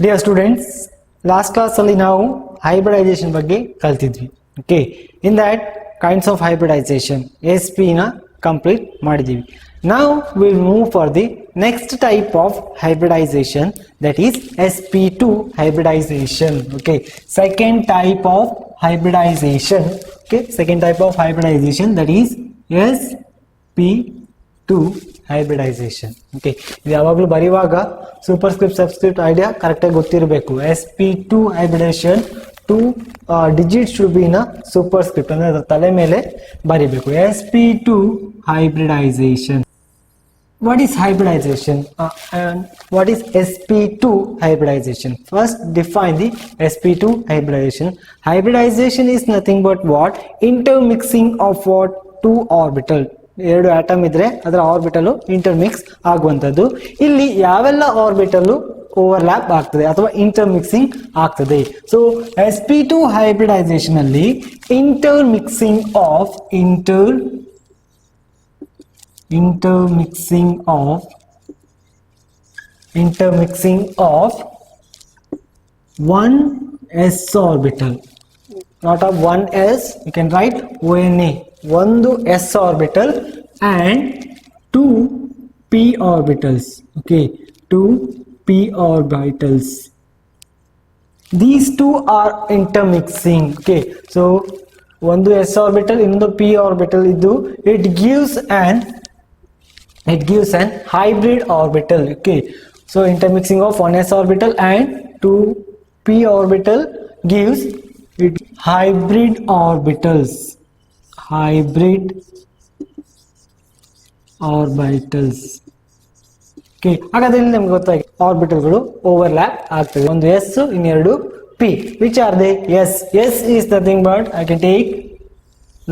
Dear students, last class ಅಲ್ಲಿ ನಾವು hybridization ಬಗ್ಗೆ ಕಲ್ತಿದ್ವಿ. Okay, in that kinds of hybridization SP ನ complete ಮಾಡಿದೀವಿ. Now we'll move for the next type of hybridization, that is sp2 hybridization. Okay, second type of hybridization. Okay, second type of hybridization, that is sp2 hybridization. Okay, ಇದು ಯಾವಾಗಲೂ ಬರೆಯುವಾಗ super script subscript idea correct ಆಗಿ ಗೊತ್ತಿರಬೇಕು. sp2 hybridization, 2 digits should be in a superscript ಅಂದ್ರೆ ಅದರ ತಲೆ ಮೇಲೆ ಬರಿಬೇಕು. sp2 hybridization. What is hybridization and what is sp2 hybridization? First define the sp2 hybridization. Hybridization is nothing but what? Intermixing of what? Two orbital. ಎರಡು atom ಇದ್ರೆ ಅದರ orbital ಇಂಟರ್ಮಿಕ್ಸ್ ಆಗುವಂತದ್ದು. ಇಲ್ಲಿ ಯಾವೆಲ್ಲ ಆರ್ಬಿಟಲ್ ಓವರ್ಲ್ಯಾಪ್ ಆಗ್ತದೆ ಅಥವಾ ಇಂಟರ್ಮಿಕ್ಸಿಂಗ್ ಆಗ್ತದೆ. ಸೊ sp2 ಹೈಬ್ರಿಡೈಸೇಷನ್ ಅಲ್ಲಿ ಇಂಟರ್ಮಿಕ್ಸಿಂಗ್ of one s orbital, not of one s, you can write ONA, ಒಂದು s orbital and two p orbitals. Okay, two p orbitals, these two are intermixing. Okay, so ಒಂದು s orbital ಇನ್ನೊಂದು p orbital ಇದ್ದು it gives an hybrid orbital. Okay, so intermixing of one s orbital and two p orbital gives it hybrid orbitals. Okay, ಹಾಗಾದ್ರೆ ಇಲ್ಲಿ ನಮ್ಗೆ ಗೊತ್ತಾಗಿ ಆರ್ಬಿಟಲ್ಗಳು overlap ಆಗ್ತದೆ. ಒಂದು S ಇನ್ನೆರಡು P. Which are they? S is nothing but I can take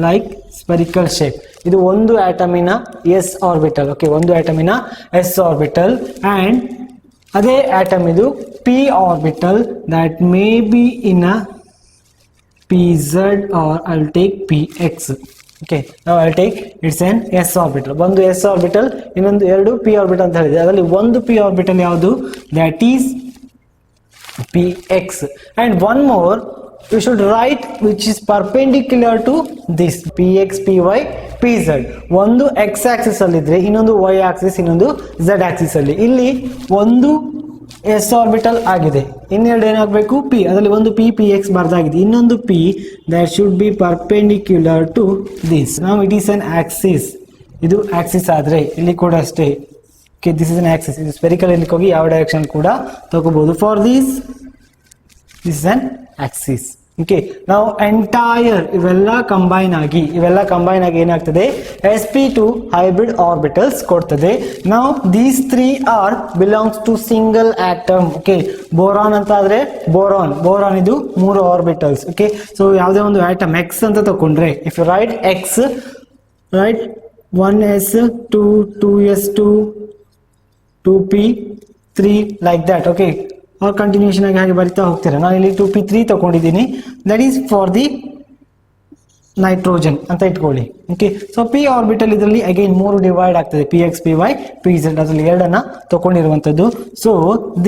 like spherical shape. ಇದು ಒಂದು ಆಟಮಿನ ಎಸ್ ಆರ್ಬಿಟಲ್. ಓಕೆ, ಒಂದು ಆಟಮಿನ ಎಸ್ ಆರ್ಬಿಟಲ್ and ಅದೇ ಆಟಮ್ ಇದು P orbital, that may be in a pz or I'll take px. Okay, now I'll take it's an s orbital. ಒಂದು s orbital ಇನ್ನೊಂದು ಎರಡು p orbital ಅಂತ ಹೇಳಿದೆ. ಅದರಲ್ಲಿ ಒಂದು p orbital ಯಾವುದು? That is px. And one more you should write which is perpendicular to this px, py, pz. ಒಂದು x axis ಅಲ್ಲಿ ಇದ್ರೆ ಇನ್ನೊಂದು y axis, ಇನ್ನೊಂದು z axis ಅಲ್ಲಿ. ಇಲ್ಲಿ ಒಂದು s ಆರ್ಬಿಟಲ್ ಆಗಿದೆ, ಇನ್ನೆರಡು ಏನಾಗಬೇಕು? p. ಅದರಲ್ಲಿ ಒಂದು p px ಬರ್ದಾಗಿದೆ, ಇನ್ನೊಂದು p that should be perpendicular to this. Now it is an axis. ಇದು ಆಕ್ಸಿಸ್ ಆದ್ರೆ ಇಲ್ಲಿ ಕೂಡ ಅಷ್ಟೇ. Okay, this is an axis. ಇದು ಸ್ಪೆರಿಕಲ್ ಇಲ್ಲಿ ಹೋಗಿ ಯಾವ ಡೈರೆಕ್ಷನ್ ಕೂಡ ತಗೋಬಹುದು. For this is an axis. Okay, now entire ಇವೆಲ್ಲ ಕಂಬೈನ್ ಆಗಿ ಏನಾಗ್ತದೆ? sp2 hybrid orbitals ಕೊಡ್ತದೆ. Now these three are belongs to single atom. Okay, boron ಅಂತ ಆದ್ರೆ boron ಇದು ಮೂರು orbitals. Okay, so ಯಾವುದೇ ಒಂದು ಆಟಮ್ x ಅಂತ ತಕೊಂಡ್ರೆ if you write x, write 1s 2 2s2 2p 3 like that. Okay, और ಕಂಟಿನ್ಯೂಷನ್ ಆಗಿ ಹಾಗೆ ಬರಿತಾ ಹೋಗ್ತೀರಾ. ನಾನು ಇಲ್ಲಿ 2p3 ತಗೊಂಡಿದ್ದೀನಿ, that is for the nitrogen ಅಂತ ಇಟ್ಕೊಳ್ಳಿ. ಓಕೆ, ಸೊ p ಆರ್ಬಿಟಲ್ ಇದರಲ್ಲಿ ಅಗೈನ್ ಮೂರು ಡಿವೈಡ್ ಆಗ್ತದೆ, px, py, pz. ಅದರಲ್ಲಿ ಎರಡನ್ನ ತಗೊಂಡಿರುವಂತದ್ದು. So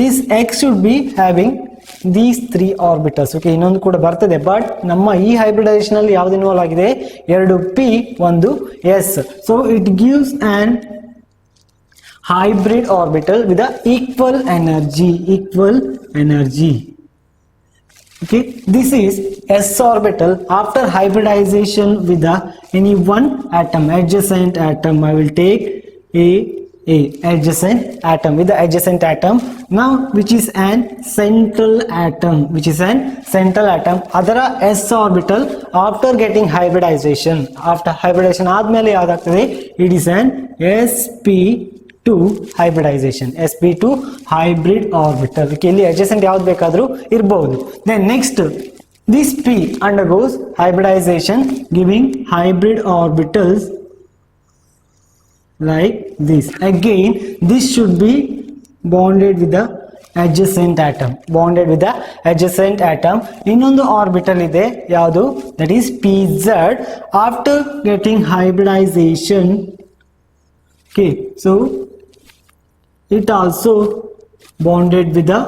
this x should be having these 3 orbitals. Okay, ಇನ್ನೊಂದು ಕೂಡ ಬರ್ತದೆ, ಬಟ್ ನಮ್ಮ ಈ ಹೈಬ್ರಿಡೈಸೇಷನ್ ಅಲ್ಲಿ ಯಾವ್ದು ಇನ್ವಾಲ್ವ್ ಆಗಿದೆ? ಎರಡು p, ಒಂದು s. So it gives on hybrid orbital with the equal energy. Okay, this is s orbital after hybridization with the any one atom, adjacent atom. I will take a adjacent atom, with the adjacent atom now which is an central atom, ಅದರ s orbital after getting hybridization, ಆದ್ಮೇಲೆ ಯಾವ್ದಾಗ್ತದೆ? it is an sp2 hybridization, sp2 hybrid orbital. Okay, ಇಲ್ಲಿ adjacent ಯಾವ್ದು ಬೇಕಾದ್ರೂ ಇರಬಹುದು. Then next, this p undergoes hybridization giving hybrid orbitals like this. Again this should be bonded with the adjacent atom. ಇನ್ನೊಂದು orbital ಇದೆ, ಯಾವುದು? that is pz. after getting hybridization, okay, so it also bonded with the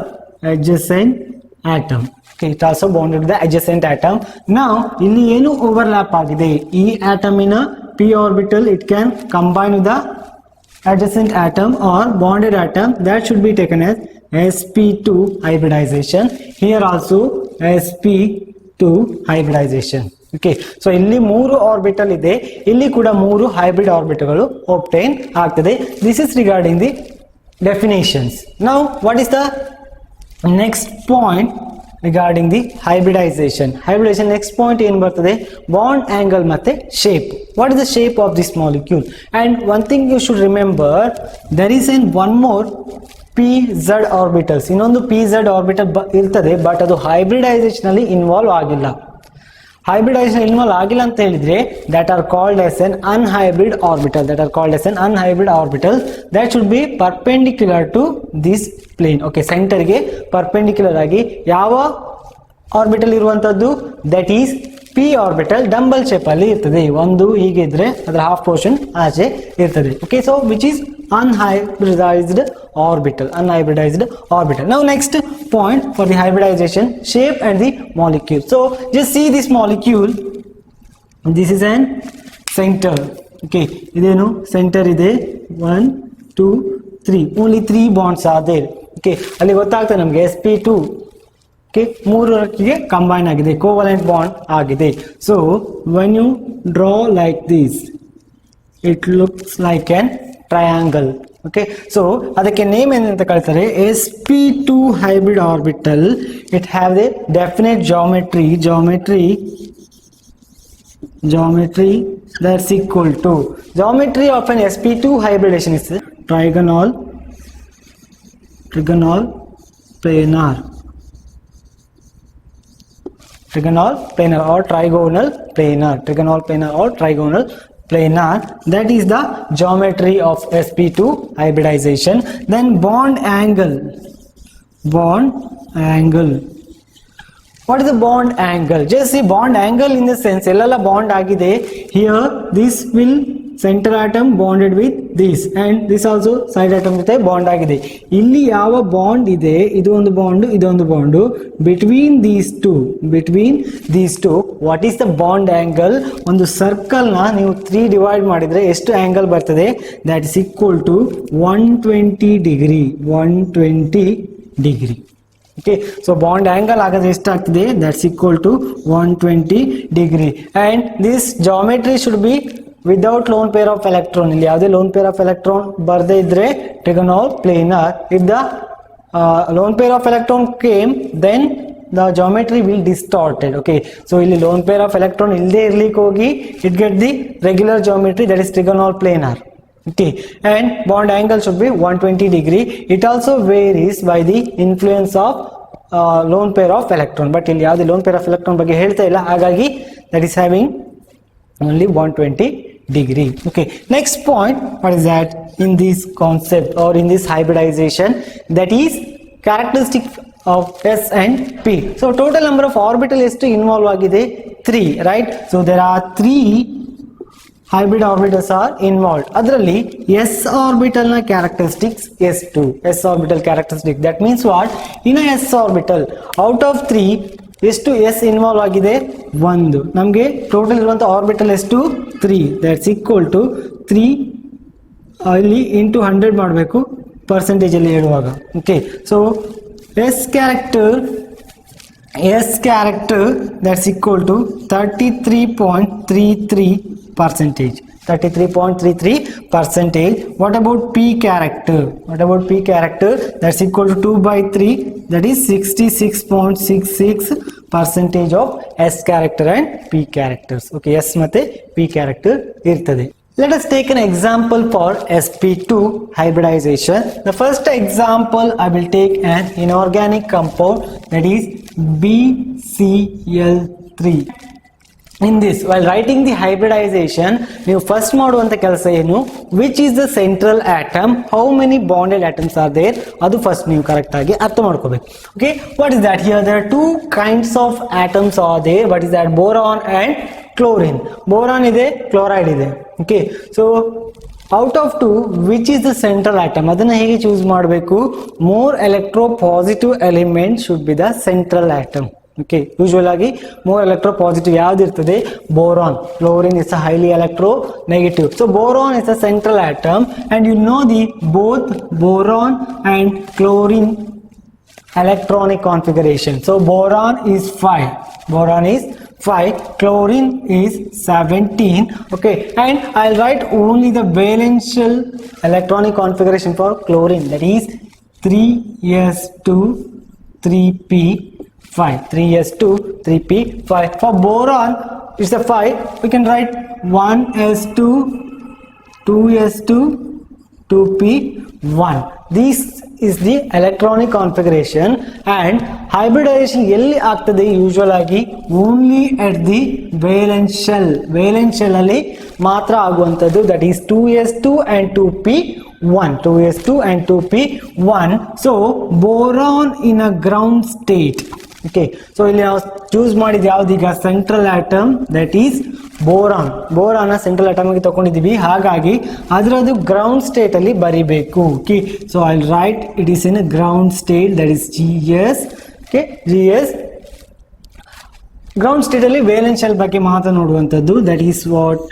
adjacent atom. Okay, it also bonded with the adjacent atom. Now ಇಲ್ಲಿ ಏನು overlap ಆಗಿದೆ, ಈ atom in a p orbital it can combine with the adjacent atom or bonded atom, that should be taken as sp2 hybridization. Here also sp2 hybridization. Okay, so ಇಲ್ಲಿ 3 orbital ಇದೆ, ಇಲ್ಲಿ ಕೂಡ 3 hybrid ಆರ್ಬಿಟಲ್ಗಳು obtain ಆಗ್ತದೆ. This is regarding the definitions. Now what is the next point regarding the hybridization? Hybridization next point ಏನು ಬರ್ತದೆ, bond angle ಮತ್ತೆ shape. What is the shape of this molecule? And one thing you should remember, there is one more pz orbitals, ಇನ್ನೊಂದು pz orbital ಇರ್ತದೆ, but ಅದು hybridization ಅಲ್ಲಿ involve ಆಗಿಲ್ಲ. Hybridisation involve ಆಗಿಲ್ಲ ಅಂತ ಹೇಳಿದ್ರೆ that are called as an unhybrid orbital, that should be perpendicular to this plane. Okay, centre ಗೆ perpendicular ಆಗಿ ಯಾವ ಆರ್ಬಿಟಲ್ ಇರುವಂತದ್ದು, that is p orbital dumbbell shape ಅಲ್ಲಿ ಇರ್ತದೆ. ಒಂದು ಹೀಗೆ ಇದ್ರೆ ಅದರ ಹಾಫ್ ಪೋರ್ಷನ್ ಆಚೆ ಇರ್ತದೆ. Okay, so which is unhybridized orbital. Now next point for the hybridization, shape and the molecule. So just see this molecule, this is an center. Okay, idenu center ide 1 2 3, only 3 bonds are there. Okay, ಅಲ್ಲಿ ಗೊತ್ತಾಗ್ತದೆ ನಮಗೆ sp2 okay 3 combine ಆಗಿದೆ, covalent bond ಆಗಿದೆ. So when you draw like this, it looks like an triangle. Okay, so ಅದಕ್ಕೆ name ಏನಂತ ಕರೀತಾರೆ, sp2 hybrid orbital. It have a definite geometry that's equal to, geometry of an sp2 hybridization is trigonal planar or trigonal planar. That is the geometry of sp2 hybridization. Then bond angle. What is the bond angle? Just see bond angle in the sense ellala bond agide. Here this will center atom bonded with this, and this also side atom jothe bond agide. Illi yava bond ide, idu ondu bond, between these two, what is the bond angle? Ondu circle na ನೀವು 3 divide ಮಾಡಿದ್ರೆ ಎಷ್ಟು angle ಬರ್ತದೆ, that is equal to 120 degree. Okay, so bond angle agadre ಎಷ್ಟು ಆಗ್ತದೆ, that's equal to 120 degree. And this geometry should be without lone pair of electron. ಇಲ್ಲಿ ಯಾವುದೇ lone pair of electron ಬರದೇ ಇದ್ರೆ trigonal planar. If the lone pair of electron came, then the geometry will distorted. Okay, so ಇಲ್ಲಿ lone pair of electron ಇಲ್ಲದೆ ಇರ್ಲಿಕ್ಕೆ ಹೋಗಿ it get the regular geometry, that is trigonal planar. Okay, and bond angle should be 120 degree. It also varies by the influence of lone pair of electron, but ಇಲ್ಲಿ ಯಾವುದೇ lone pair of electron ಬಗ್ಗೆ ಹೇಳ್ತಾ ಇಲ್ಲ, ಹಾಗಾಗಿ that is having only 120 degree. Okay, next point, what is that in this concept or in this hybridization, that is characteristic of s and p. So total number of orbital ಎಷ್ಟು involve ಆಗಿದೆ, 3, right? So there are 3 hybrid orbitals are involved. ಅದರಲ್ಲಿ s orbital na characteristics s2, s orbital characteristic. That means what, in a s orbital out of 3 ಎಷ್ಟು s involve ಆಗಿದೆ, 1. ನಮಗೆ total ಇರುವಂತ orbital ಎಷ್ಟು, 3. That's equal to 3 ಇಲ್ಲಿ into 100 ಮಾಡಬೇಕು percentage ಅಲ್ಲಿ ಹೇಳುವಾಗ. Okay, so S character that's equal to 33.33%. What about p character? That's equal to 2/3, that is 66.66% of s character and p characters. Okay, s ಮತ್ತೆ p character irtade. Let us take an example for sp2 hybridization. The first example I will take an inorganic compound, that is BCl3. In this, while writing the hybridization, you first ಮಾಡುವಂತ ಕೆಲಸ ಏನು, which is the central atom, how many bonded atoms are there, ಅದು first ನೀವು correct ಆಗಿ ಅರ್ಥ ಮಾಡ್ಕೋಬೇಕು. Okay, what is that? Here there are two kinds of atoms are there. What is that? Boron and chlorine. Boron ಇದೆ, chloride ಇದೆ. Okay, so out of two which is the central atom, ಅದನ್ನ ಹೇಗೆ choose ಮಾಡಬೇಕು? More electropositive element should be the central atom. Okay, usual ಆಗಿ more electropositive ಯಾವ್ದಿರ್ತದೆ? Boron. Chlorine is a highly electronegative. So boron is a central atom and you know the both boron and chlorine electronic configuration. So boron is 5, boron is 5, chlorine is 17. Okay, and I'll write only the valential electronic configuration for chlorine, that is 3s2 3p5, 3s2 3p5. For boron it's a 5, we can write 1s2 2s2 2p1. This is the electronic configuration and hybridization ಎಲ್ಲಿ ಆಗ್ತದೆ? Usual ಆಗಿ only at the valence shell, valence shell ಅಲ್ಲಿ ಮಾತ್ರ ಆಗುವಂಥದ್ದು, that is 2s2 and 2p1, 2s2 and 2p1. so boron in a ground state. Okay, so ಇಲ್ಲಿ ನಾವು choose ಮಾಡಿದ ಯಾವ್ದೀಗ central atom, that is boron. Boron central atom ಆಗಿ ತಗೊಂಡಿದೀವಿ, ಹಾಗಾಗಿ ಅದರದ್ದು ಗ್ರೌಂಡ್ ಸ್ಟೇಟ್ ಅಲ್ಲಿ ಬರಿಬೇಕು. Okay, so I write it is in ground state, that is GS. Okay, GS ground state ಅಲ್ಲಿ ವೇಲೆನ್ಸ್ ಶೆಲ್ ಬಗ್ಗೆ ಮಾತ್ರ ನೋಡುವಂಥದ್ದು, that is what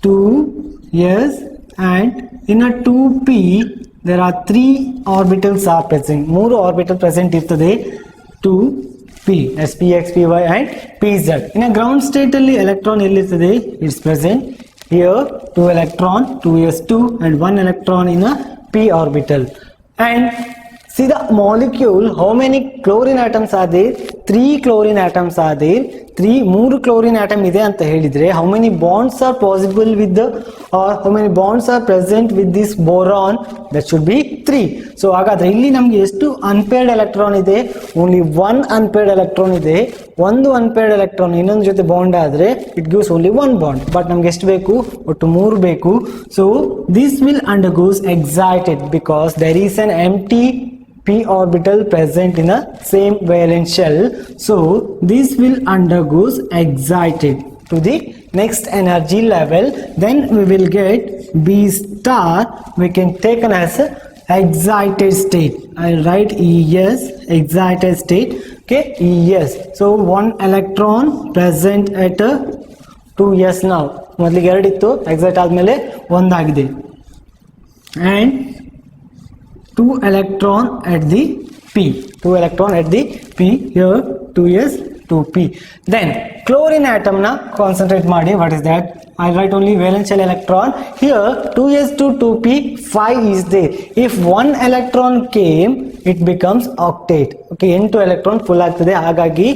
2s and in a 2p there are 3 orbitals are present, 3 orbital present ಇರ್ತದೆ. 2p, sp, x, py and pz. in a ground state ಅಲ್ಲಿ electron ಎಲ್ಲಿರ್ತದೆ? it's present here, 2 electron, 2s2 and 1 electron in a p orbital. And see the molecule, how many chlorine atoms are there? 3 chlorine atoms are there. 3 chlorine atom ಇದೆ ಅಂತ ಹೇಳಿದ್ರೆ how many bonds are possible with the, or how many bonds are present with this boron? that should be 3. so ಹಾಗಾದ್ರೆ ಇಲ್ಲಿ ನಮಗೆ ಎಷ್ಟು unpaired electron ಇದೆ? Only 1 unpaired electron ಇದೆ. ಒಂದು ಅನ್ಪೇರ್ಡ್ ಎಲೆಕ್ಟ್ರಾನ್ ಇನ್ನೊಂದು ಜೊತೆ ಬಾಂಡ್ ಆದ್ರೆ it gives only 1 bond, but ನಮ್ಗೆ ಎಷ್ಟು ಬೇಕು? ಒಟ್ಟು 3 ಬೇಕು. so this will undergoes excited because there is an empty p orbital present in a same valence shell. so this will undergoes excited to the next energy level. then we will get B star, we can take it as a excited state. I'll write ES, excited state. Okay, ES. so 1 electron present at a 2s. now ಮೊದಲಿಗೆ 2 ಇತ್ತು, excite ಆದ್ಮೇಲೆ 1 ಆಗಿದೆ. and 2 electron at the p, 2 electron at the p, here 2s 2p. then chlorine atom na concentrate ಮಾಡಿ, what is that? I write only valence shell electron. here 2s2 2p 5 is there. if 1 electron came it becomes octet. okay, n2 electron full ಆಗ್ತದೆ, ಹಾಗಾಗಿ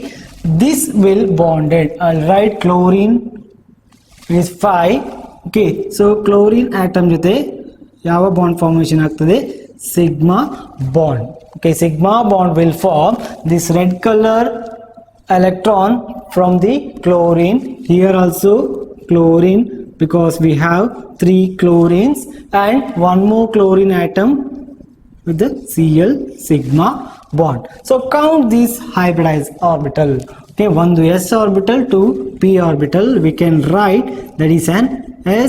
this will bonded. I'll write chlorine is 5. okay, so chlorine atom ಜೊತೆ ಯಾವ bond formation ಆಗ್ತದೆ? sigma bond. okay, sigma bond will form this red color electron from the chlorine. here also chlorine, because we have 3 chlorines and 1 more chlorine atom with the Cl sigma bond. so count this hybridized orbital. okay, 1 s orbital, 2 p orbital, we can write that is an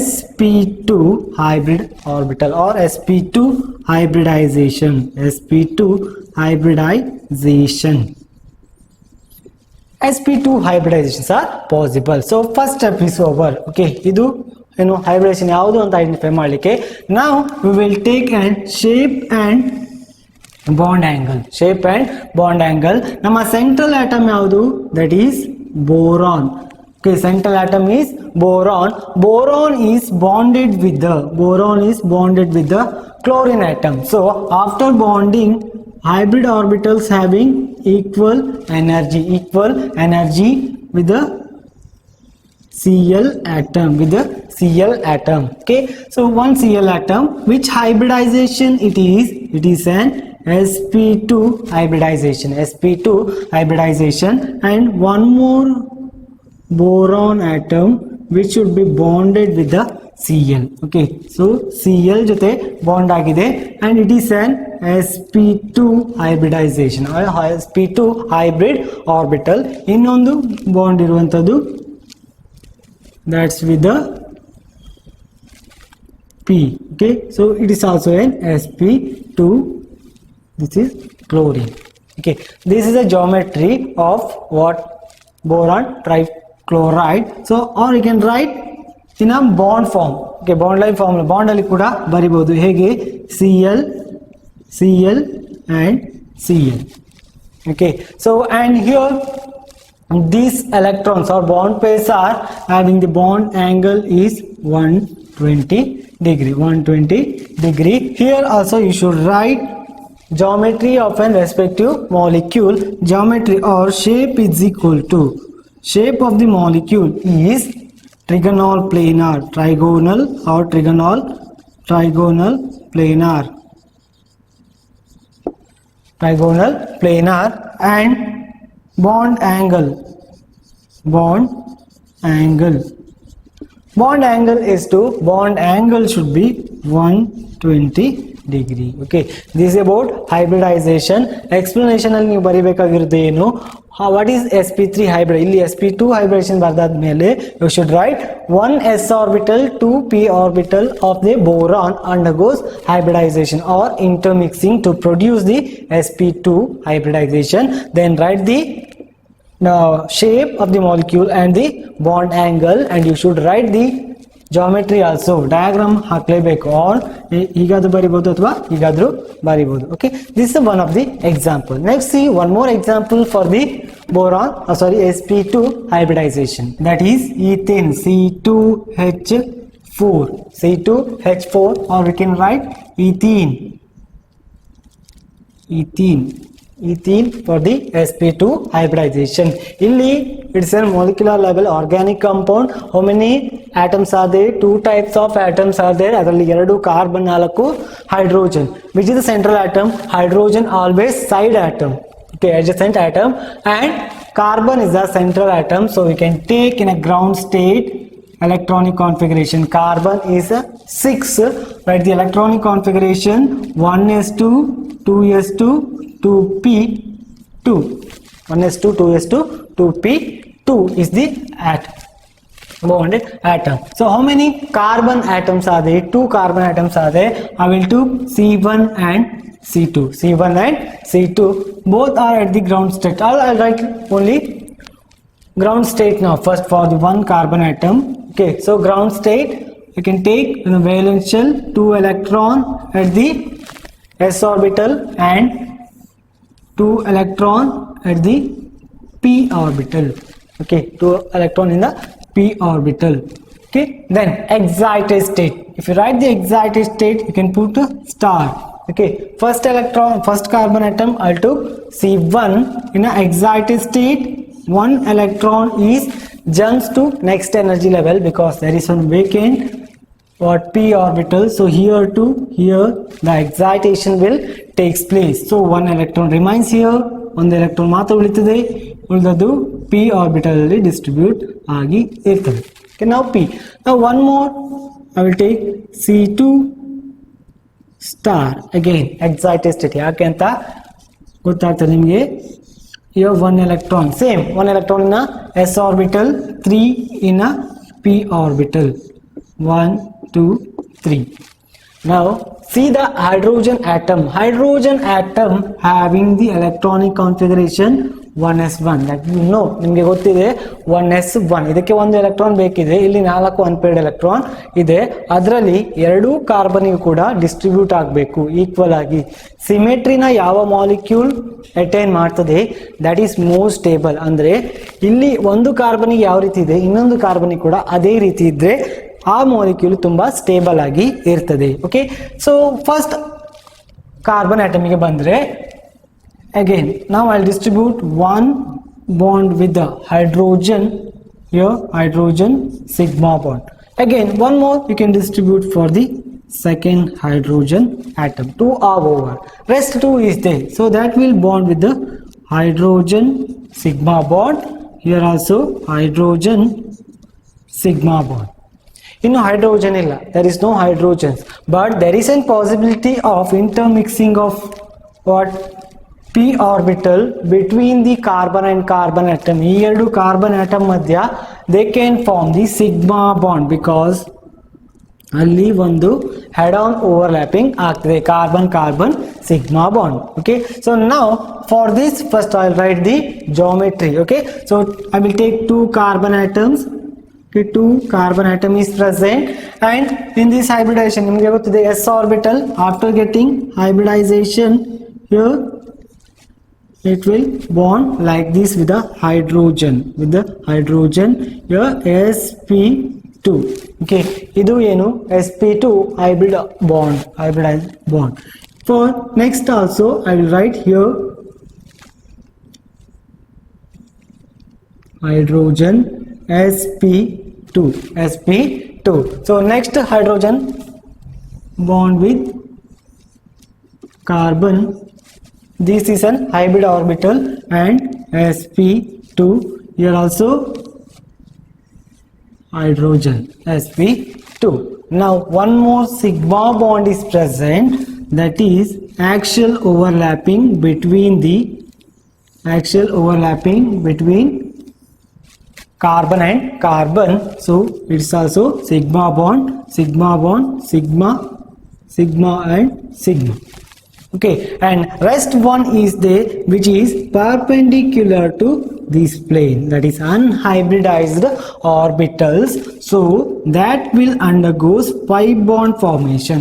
sp2 hybrid orbital or sp2 hybridization. sp2 hybridization, sp2 hybridizations are possible. so first step is over. okay, ಇದು ಏನು hybridization ಯಾವುದು ಅಂತ identify ಮಾಡಲಿಕ್ಕೆ now we will take an shape and bond angle. shape and bond angle. ನಮ್ಮ central atom ಯಾವುದು? that is boron. okay, central atom is boron. boron is bonded with the chlorine atom. so after bonding, hybrid orbitals having equal energy with the Cl atom. okay, so one Cl atom, which hybridization it is? it is an sp2 hybridization and one more boron atom which should be bonded with the Cl. okay, so Cl ಜೊತೆ bond ಆಗಿದೆ and it is an sp2 hybridization or sp2 hybrid orbital. ಇನ್ನೊಂದು bond ಇರುವಂತದ್ದು that's with the P. Okay, so it is also an sp2. This is chlorine. Okay, this is a geometry of what? Boron trichloride. So or you can write in a bond form. Okay, bond line formula. Bond ali kuda baribodu hege Cl Cl and Cl. Okay, so and here these electrons or bond pairs are having the bond angle is 120 degree. 120 degree. Here also you should write geometry of an respective molecule. Geometry or shape is equal to shape of the molecule is trigonal planar, trigonal or trigonal planar, trigonal planar, and bond angle is to bond angle should be 120 degree. Okay, this is about hybridization. Explanation ಅಲ್ಲಿ ನೀವು ಬರಿಬೇಕಾಗಿರೋದು ಏನು, what is sp3 hybrid. ಇಲ್ಲಿ sp2 hybridization ಬರ್ದಾದ್ಮೇಲೆ you should write 1 s orbital 2 p orbital of the boron undergoes hybridization or intermixing to produce the sp2 hybridization. Then write the shape of the molecule and the bond angle, and you should write the geometry also. Diagram ಹಾಕ್ಲೇಬೇಕು, or ಹೀಗಾದ್ರೂ ಬರಿಬಹುದು ಅಥವಾ ಹೀಗಾದ್ರೂ ಬರಿಬಹುದು. Okay, this is one of the example. Next see one more example for the boron sp2 hybridization, that is ethane C2H4, or we can write ethene for the sp2 hybridization. Illi it's a molecular level organic compound. How many atoms are there? 2 types of atoms are there. Adralli 2 carbon, 4 hydrogen. Which is the central atom? Hydrogen always side atom, okay, adjacent atom, and carbon is the central atom. So we can take in a ground state electronic configuration. Carbon is a 6. Write the electronic configuration: 1s2 2s2 2p2. 1s2 2s2 2p2 is the bonded atom. So how many carbon atoms are there? 2 carbon atoms are there. I will do C1 and C2. C1 and C2 both are at the ground state. I'll write only ground state now first for the 1 carbon atom. Okay, so ground state you can take in a valence shell 2 electron at the s orbital and 2 electron at the p orbital. Okay, 2 electron in the p orbital. Okay, then excited state. If you write the excited state, you can put a star. Okay, first carbon atom I'll took C1 in an excited state. 1 electron is jumps to next energy level because there is one vacant p orbital. So here to here the excitation will takes place. So 1 electron remains here, 1 electron ಮಾತ್ರ ಉಳಿತದೆ, ಉಳಿದದ್ದು p orbital ಅಲ್ಲಿ distribute ಆಗಿ ಇರ್ತದೆ. Okay, now p. Now one more I will take C2 star. Again excited state. ಯಾಕೆ ಅಂತ ಗೊತ್ತಾಗ್ತದೆ ನಿಮಗೆ. Here 1 electron, same 1 electron in a s orbital, 3 in a p orbital. 1 2 3. Now see the hydrogen atom. Hydrogen atom having the electronic configuration 1s1. that you know, ನಿಮಗೆ ಗೊತ್ತಿದೆ 1s1. ಇದಕ್ಕೆ ಒಂದು electron ಬೇಕಿದೆ, ಇಲ್ಲಿ 4 ಅನ್ಪೇರ್ಡ್ ಎಲೆಕ್ಟ್ರಾನ್ ಇದೆ. ಅದರಲ್ಲಿ 2 carbon ಕೂಡ distribute ಆಗಬೇಕು ಈಕ್ವಲ್ ಆಗಿ. ಸಿಮೆಟ್ರಿನ ಯಾವ ಮಾಲಿಕ್ಯೂಲ್ ಅಟೈನ್ ಮಾಡ್ತದೆ ದಟ್ ಈಸ್ ಮೋರ್ ಸ್ಟೇಬಲ್. ಅಂದ್ರೆ ಇಲ್ಲಿ ಒಂದು ಕಾರ್ಬನ್ ಯಾವ ರೀತಿ ಇದೆ ಇನ್ನೊಂದು ಕಾರ್ಬನ್ ಕೂಡ ಅದೇ ರೀತಿ ಇದ್ರೆ ಆ ಮಾಲಿಕ್ಯೂಲ್ ತುಂಬಾ ಸ್ಟೇಬಲ್ ಆಗಿ ಇರ್ತದೆ. ಓಕೆ, ಸೊ ಫಸ್ಟ್ ಕಾರ್ಬನ್ ಆಟಮಿಗೆ ಬಂದ್ರೆ again now I'll distribute 1 bond with the hydrogen here, hydrogen sigma bond. Again one more you can distribute for the second hydrogen atom. 2 are over, rest 2 is there, so that will bond with the hydrogen sigma bond. Here also hydrogen sigma bond. ಇನ್ನು hydrogen ಇಲ್ಲ, there is no hydrogens, but there is a possibility of intermixing of what p orbital between the carbon and carbon atom. ಈ ಎರಡು carbon atom ಮಧ್ಯ they can form the sigma bond because ಅಲ್ಲಿ ಒಂದು head on overlapping ಆಗ್ತದೆ carbon carbon sigma bond. Okay, so ನಾವು for this first I will write the geometry. Okay, so I will take 2 carbon atoms. Okay, 2 carbon atom is present, and in this hybridization ನಿಮಗೆ ಗೊತ್ತಿದೆ s orbital. After getting hybridization here it will bond like this with the hydrogen, here sp2. okay, idu enu sp2 hybridized bond. For next also I will write here hydrogen sp2. So next hydrogen bond with carbon, this is an hybrid orbital, and sp2 here also hydrogen sp2. Now one more sigma bond is present, that is axial overlapping between carbon and carbon. So it's also sigma bond, sigma and sigma. Okay, and rest one is there which is perpendicular to this plane, that is unhybridized orbitals. So that will undergoes pi bond formation,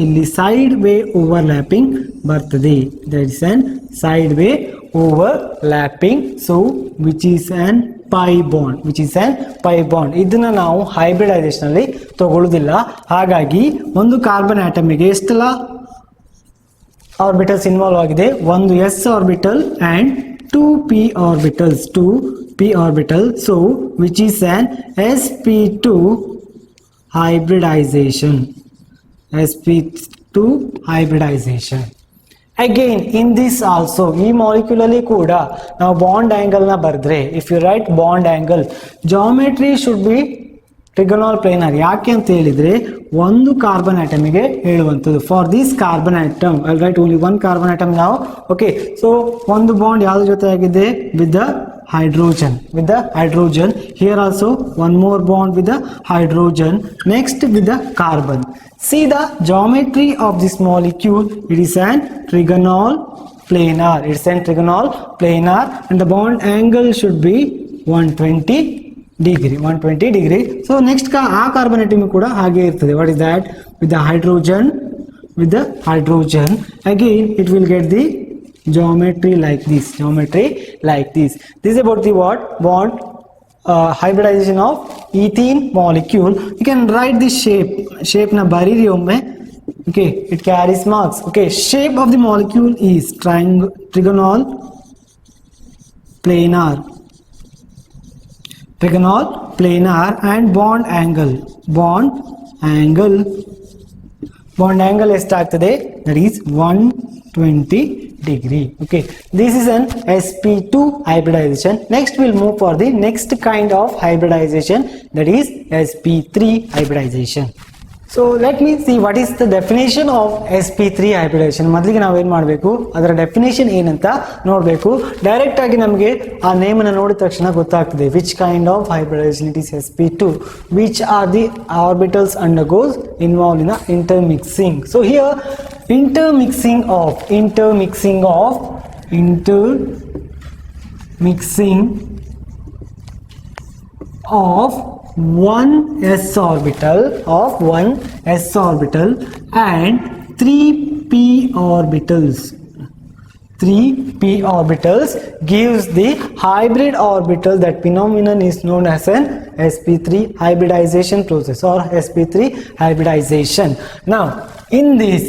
ಇಲ್ಲಿ side way overlapping ಬರ್ತದೆ, that is an side way overlapping, so which is an pi bond. ಇದನ್ನ ನಾವು hybridisation ಅಲ್ಲಿ ತಗೊಳ್ಳೋದಿಲ್ಲ. ಹಾಗಾಗಿ ಒಂದು carbon ಆಟಮಿಗೆ ಎಷ್ಟೆಲ್ಲ orbitals involve ಆಗಿದೆ, ಒಂದು s orbital and 2 p orbitals, so which is an sp2 hybridization. Again in this also ಈ ಮಾಲಿಕ್ಯೂಲ್ ಅಲ್ಲಿ ಕೂಡ ನಾವು ಬಾಂಡ್ ಆಂಗಲ್ ನ ಬರೆದ್ರೆ, if you write bond angle, geometry should be trigonal planar. ಯಾಕೆ ಅಂತ ಹೇಳಿದ್ರೆ ಒಂದು ಕಾರ್ಬನ್ ಆಟಮಿಗೆ ಹೇಳುವಂಥದ್ದು. For this carbon atom I will write only one carbon atom ನಾವು. ಓಕೆ, ಸೊ ಒಂದು ಬಾಂಡ್ ಯಾವ್ದ್ರ ಜೊತೆ ಆಗಿದೆ, with the hydrogen. Here also one more bond with the hydrogen, next with the carbon. See the geometry of this molecule, it is an trigonal planar, and the bond angle should be 120 degree. So next ಆ carbon atom ಕೂಡ ಹಾಗೆ ಇರ್ತದೆ. What is that? With the hydrogen, again it will get the geometry like this. This is about the what bond hybridization of ethene molecule. You can write the shape na bariri omme. Okay, it carries marks. Okay, shape of the molecule is trigonal planar, and bond angle ಎಷ್ಟಾಗ್ತದೆ, that is 120 degree. Okay, this is an sp2 hybridization. Next we'll move for the next kind of hybridization, that is sp3 hybridization. So let me see what is the definition of sp3 hybridization. ಮೊದಲಿಗೆ ನಾವು ಏನು ಮಾಡಬೇಕು, ಅದರ definition ಏನಂತ ನೋಡಬೇಕು. Direct ಆಗಿ ನಮಗೆ ಆ ನೇಮ್ ಅನ್ನು ನೋಡಿದ ತಕ್ಷಣ ಗೊತ್ತಾಗ್ತದೆ which kind of hybridization it is sp2, which are the orbitals undergoes involved in the intermixing. So here intermixing of one s orbital and 3 p orbitals gives the hybrid orbital. That phenomenon is known as an sp3 hybridization process or sp3 hybridization. Now in this,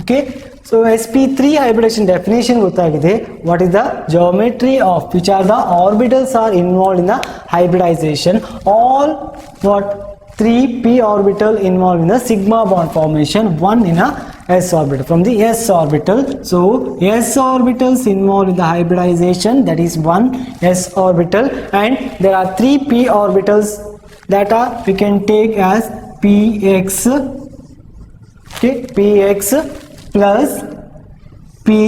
okay, so sp3 hybridization definition ಗೊತ್ತಾಗಿದೆ. What is the geometry of which are the orbitals are involved in the hybridization? All what 3p orbital involved in the sigma bond formation, one in a s orbital, from the s orbital. So s orbitals involved in the hybridization, that is one s orbital, and there are 3p orbitals that are we can take as px, okay, px plus py,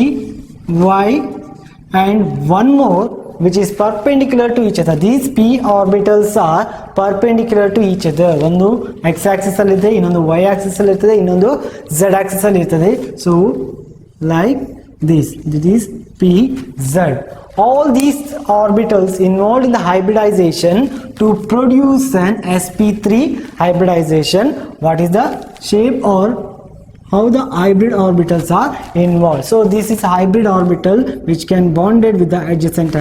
and one more which is perpendicular to each other. These p orbitals are perpendicular to each other. ಒಂದು x axis ಅಲ್ಲಿ ಇದೆ, ಇನ್ನೊಂದು y axis ಅಲ್ಲಿ ಇರ್ತದೆ, ಇನ್ನೊಂದು z axis ಅಲ್ಲಿ ಇರ್ತದೆ. So like this is p z. All these orbitals involved in the hybridization to produce an sp3 hybridization. What is the shape or how the hybrid orbitals are involved? So this is a hybrid orbital which can bonded with the adjacent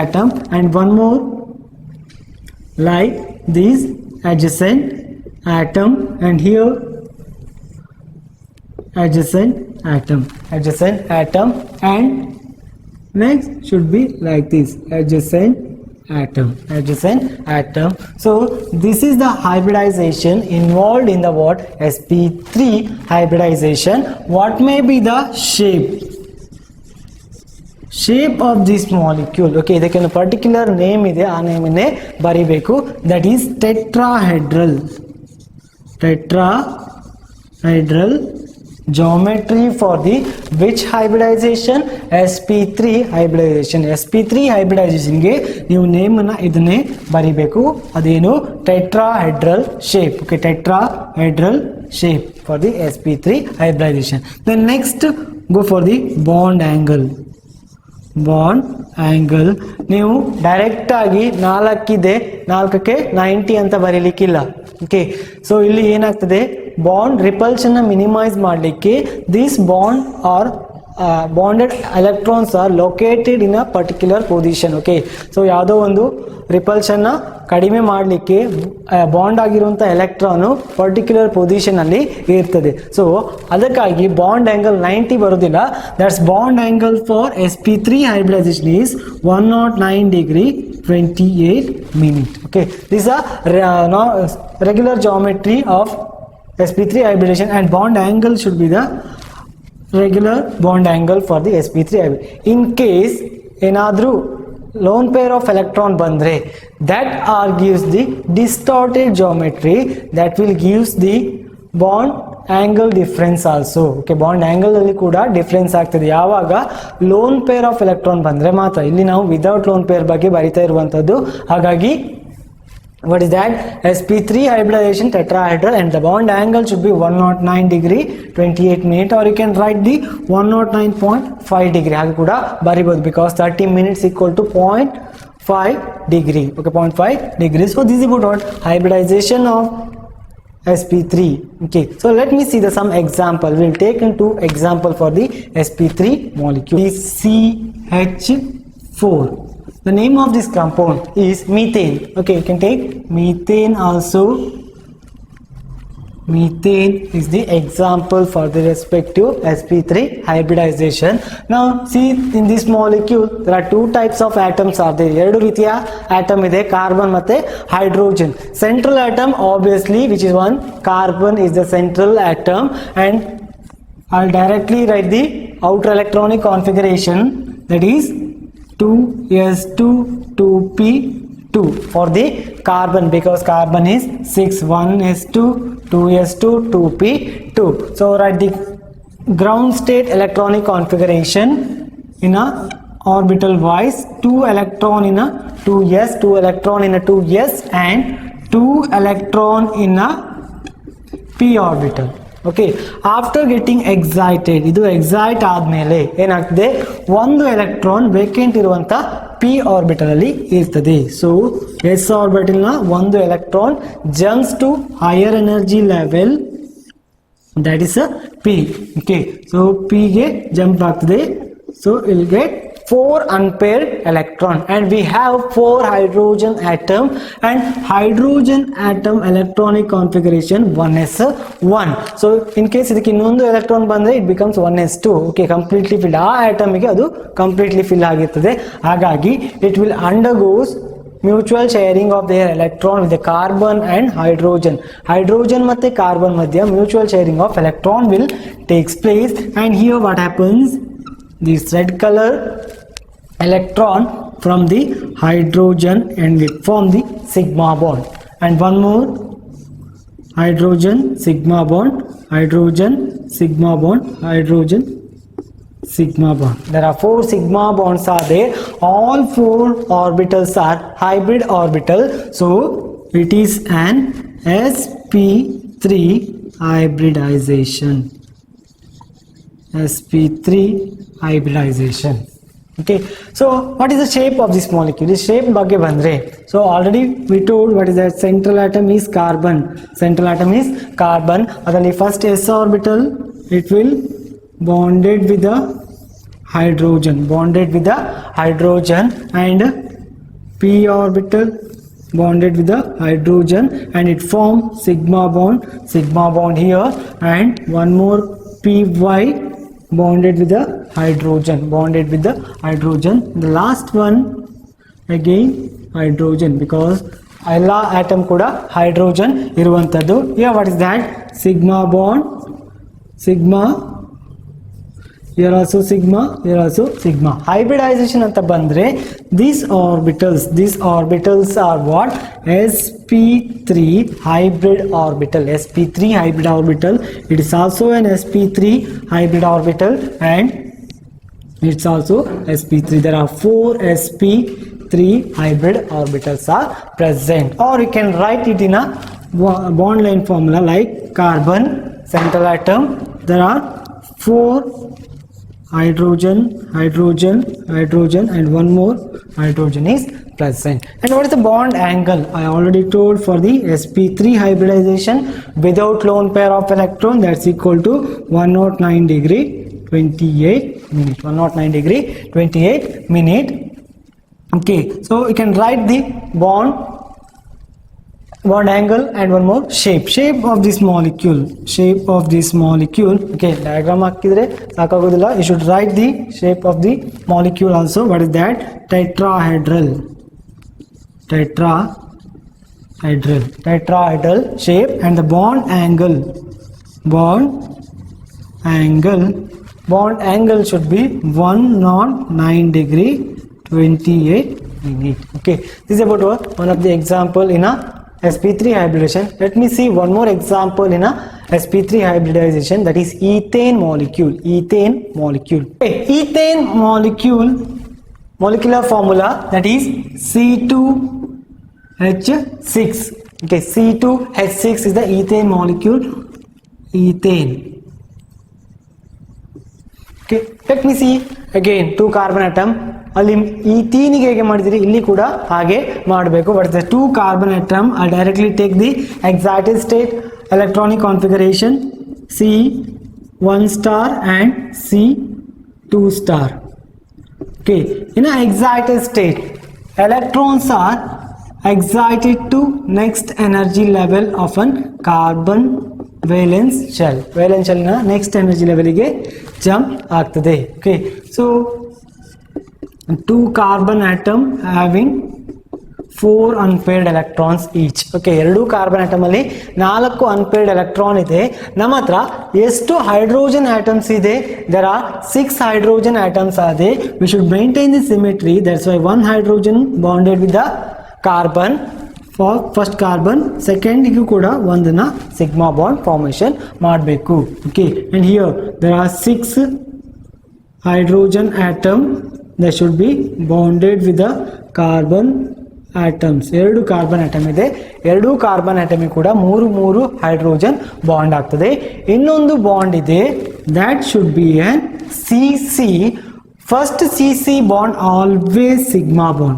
atom, and one more like this adjacent atom, and here adjacent atom, and next should be like this adjacent atom. So this is the hybridization involved in the what? sp3 hybridization. What may be the shape of this molecule? Okay, ಇದಕ್ಕೆ ಒಂದು particular name ಇದೆ, ಆ ನೇಮನ್ನೇ ಬರಿಬೇಕು. That is tetrahedral geometry for the which hybridization? sp3 hybridization. sp3 hybridization ಗೆ ನೀವು name ಅನ್ನ ಇದನ್ನೇ ಬರಿಬೇಕು. ಅದೇನು? tetrahedral shape. Okay, tetrahedral shape for the sp3 hybridization. Then next go for the bond angle. ನೀವು ಡೈರೆಕ್ಟ್ ಆಗಿ 4 ಇದೆ, 4ಕ್ಕೆ 90 ಅಂತ ಬರೀಲಿಕ್ಕಿಲ್ಲ. ಓಕೆ, ಸೊ ಇಲ್ಲಿ ಏನಾಗ್ತದೆ, ಬಾಂಡ್ ರಿಪಲ್ಷನ್ ನ ಮಿನಿಮೈಸ್ ಮಾಡಲಿಕ್ಕೆ this bond are bonded electrons are located in a particular position. Okay, so ಯಾವುದೋ ಒಂದು ರಿಪಲ್ಷನ್ ನ ಕಡಿಮೆ ಮಾಡಲಿಕ್ಕೆ ಬಾಂಡ್ ಆಗಿರುವಂತ ಎಲೆಕ್ಟ್ರಾನ್ ಪರ್ಟಿಕ್ಯುಲರ್ ಪೊಸಿಷನ್ ಅಲ್ಲಿ ಇರ್ತದೆ. ಸೊ ಅದಕ್ಕಾಗಿ ಬಾಂಡ್ ಆಂಗಲ್ 90 ಬರೋದಿಲ್ಲ. That's bond angle for sp3 hybridization is 109 degree 28 minutes. Okay, these are regular geometry of sp3 hybridization, and bond angle should be the regular bond angle for the sp3 hybridization. In case ಏನಾದರೂ lone pair of electron ಬಂದ್ರೆ that gives the distorted geometry, that will gives the bond angle difference also. Okay, bond angle ಅಲ್ಲಿ ಕೂಡ difference ಆಗ್ತದೆ ಯಾವಾಗ lone pair of electron ಬಂದ್ರೆ ಮಾತ್ರ. ಇಲ್ಲಿ ನಾವು ವಿದೌಟ್ lone pair ಬಗ್ಗೆ ಬರಿತಾ ಇರುವಂತದ್ದು. ಹಾಗಾಗಿ what is that? sp3 hybridization tetrahedral, and the bond angle should be 109 degree 28 minutes, or you can write the 109.5 degree ಹಾಗೆ ಕೂಡ ಬರಿಬಹುದು, because 30 minutes equal to 0.5 degree. Okay, 0.5 degree. So this is about what? Hybridization of sp3. Okay, so let me see some example. We'll take into example for the sp3 molecule. CH4. The name of this compound is methane. Okay, you can take methane also. Methane is the example for the respective sp3 hybridization. Now see, in this molecule there are two types of atoms are there. ಎರಡು ರೀತಿಯ atom ಇದೆ, carbon ಮತ್ತೆ hydrogen. Central atom obviously, which is one, carbon is the central atom, and I'll directly write the outer electronic configuration, that is 2s2 2p2 for the carbon, because carbon is 6, 1s2 2s2 2p2. So write the ground state electronic configuration in a orbital wise: 2 electron in a 2s, 2 electron in a 2s, and 2 electron in a p orbital. Okay, after getting excited, ಇದು excite ಆದ್ಮೇಲೆ ಏನಾಗ್ತದೆ, ಒಂದು electron vacant ಇರುವಂತ p orbital ಅಲ್ಲಿ ಇರ್ತದೆ. So s orbital ನ ಒಂದು electron jumps to higher energy level, that is a p. Okay, so p ಗೆ ಜಂಪ್ ಆಗ್ತದೆ. So we'll get 4 unpaired electron, and we have 4 hydrogen atom, and hydrogen atom electronic configuration 1s1. So in case ಇದಕ್ಕೆ ಇನ್ನೊಂದು electron ಬಂದ್ರೆ it becomes 1s2. Okay, completely filled. ಆ atom ಗೆ ಅದು completely fill ಆಗಿರ್ತದೆ. ಹಾಗಾಗಿ it will undergoes mutual sharing of their electron with the carbon and hydrogen. Hydrogen ಮತ್ತೆ carbon ಮಧ್ಯ mutual sharing of electron will takes place, and here what happens, this red color electron from the hydrogen and it form the sigma bond, and one more hydrogen sigma bond, hydrogen sigma bond, hydrogen sigma bond. There are 4 sigma bonds are there. All 4 orbitals are hybrid orbital. So it is an sp3 hybridization. sp3 hybridization. Okay, so what is the shape of this molecule? This shape ಬಗ್ಗೆ ಬಂದ್ರೆ, so already we told what is that central atom is carbon. Central atom is carbon. ಅದರಲ್ಲಿ first s orbital it will bonded with the hydrogen, and p orbital bonded with the hydrogen, and it form sigma bond here, and one more py bonded with the hydrogen, the last one again hydrogen, because alla atom kuda hydrogen iruvantadu. Here what is that? Sigma bond, sigma, here also sigma, here also sigma. Hybridization anta bandre, these orbitals are what? sp3 hybrid orbital. It is also an sp3 hybrid orbital, and it's also sp3. There are 4 sp3 hybrid orbitals are present, or you can write it in a bond line formula like carbon, central atom, there are 4 hydrogen, and one more hydrogen is present. And what is the bond angle? I already told for the sp3 hybridization without lone pair of electron, that's equal to 109 degree 28 minute. Okay, so you can write the bond angle and one more shape of this molecule. Okay, diagram hakidre sakagodilla. You should write the shape of the molecule also. What is that? Tetrahedral shape, and the bond angle should be 109 degree 28 minute. Okay, this is about one of the example in a sp3 hybridization. Let me see one more example in a sp3 hybridization, that is ethane molecule. Okay, ethane molecule molecular formula, that is C2H6. Okay, C2H6 is the ethane molecule. Okay, let me see again 2 carbon atom. ಅಲ್ಲಿ ಈಥೀನಿಗೆ ಹೇಗೆ ಮಾಡಿದಿರಿ ಇಲ್ಲಿ ಕೂಡ ಹಾಗೆ ಮಾಡಬೇಕು. But the 2 carbon atom, I'll directly take the excited state electronic configuration C1 star and C2 star. Okay, in an excited state, electrons are excited to next energy level of an carbon valence shell. na next energy level ge jump ಆಗ್ತದೆ. Okay, so 2 carbon atom having 4 unpaired electrons each. Okay, 2 carbon atom ಅಲ್ಲಿ 4 unpaired electron ಇದೆ. ನಮ್ಮ ಹತ್ರ ಎಷ್ಟು hydrogen atoms ಇದೆ? There are 6 hydrogen atoms are there. We should maintain the symmetry. That's why 1 hydrogen bonded with the carbon for first carbon, second ಗೂ ಕೂಡ ಒಂದನ್ನ sigma bond formation ಮಾಡಬೇಕು. Okay, and here there are 6 hydrogen atom that should be bonded with the carbon atoms. 2 carbon atom ಇದೆ. 2 carbon atom ಕೂಡ 3 hydrogen bond ಆಗ್ತದೆ. ಇನ್ನೊಂದು bond ಇದೆ, that should be an CC. First CC bond always sigma bond.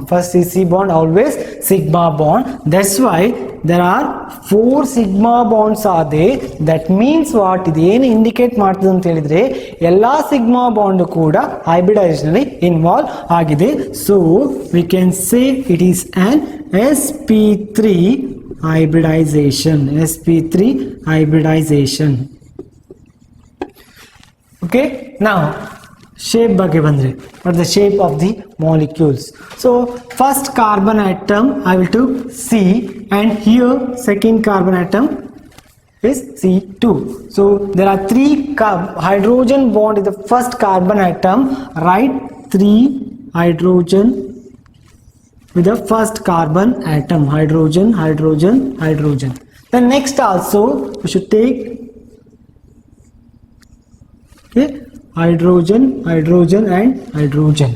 That's why there are 4 sigma bonds are there. That means what? ಇದು ಏನು indicate ಮಾಡ್ತದೆ ಅಂತ ಹೇಳಿದ್ರೆ ಎಲ್ಲಾ ಸಿಗ್ಮಾ ಬಾಂಡ್ ಕೂಡ ಹೈಬ್ರಿಡೈಸೇಷನ್ ಅಲ್ಲಿ ಇನ್ವಾಲ್ವ್ ಆಗಿದೆ. So we can say it is an sp3 hybridization. Okay, now shape ಬಗ್ಗೆ ಬಂದ್ರೆ, what the shape of the molecules. So first carbon atom I will do C, and here second carbon atom is C2. So there are 3 hydrogen bond in the first carbon atom. Write 3 hydrogen with the first carbon atom. Hydrogen. Then next also we should take hydrogen, hydrogen and hydrogen.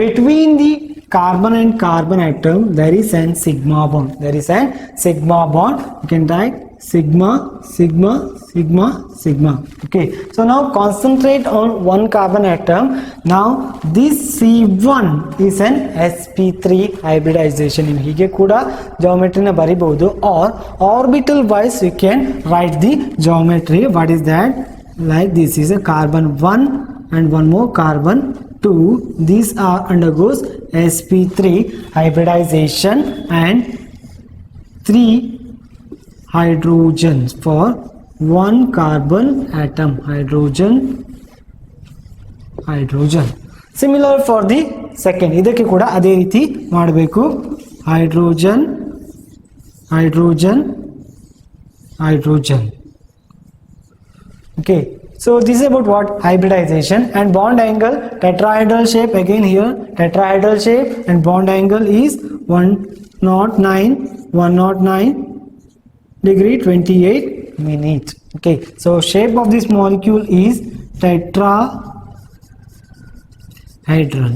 Between the carbon and carbon atom there is an sigma bond. There is an sigma bond. You can write sigma, sigma, sigma, sigma. Okay, so now concentrate on one carbon atom. Now this C1 is an sp3 hybridization. In hige kuda geometry na baribodu, or orbital wise we can write the geometry. What is that? Like this is a carbon 1 and one more carbon 2. These are undergoes sp3 hybridization and 3 hydrogens for one carbon atom. Hydrogen, hydrogen. Similar for the second. ಇದಕ್ಕೆ ಕೂಡ ಅದೇ ರೀತಿ ಮಾಡಬೇಕು. Hydrogen, hydrogen, hydrogen. Okay, so this is about what? Hybridization. And bond angle, tetrahedral shape. Again here tetrahedral shape, and bond angle is 109 degree 28 minutes. Okay, so shape of this molecule is tetrahedral.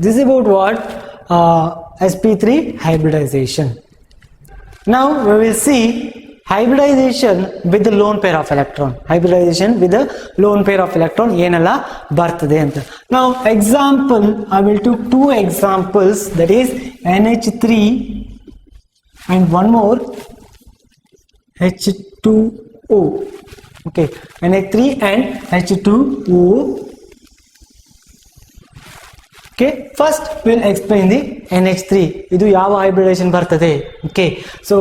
This is about what? sp3 hybridization. Now we will see hybridization with the lone pair of electron. Hybridization with the lone pair of electron ಏನಲ್ಲ ಬರ್ತದೆ ಅಂತ. Now example, I will take two examples, that is NH3 and one more H2O. Okay, NH3 and H2O. Okay, first we'll explain the NH3. ಇದು ಯಾವ hybridization ಬರ್ತದೆ. Okay, so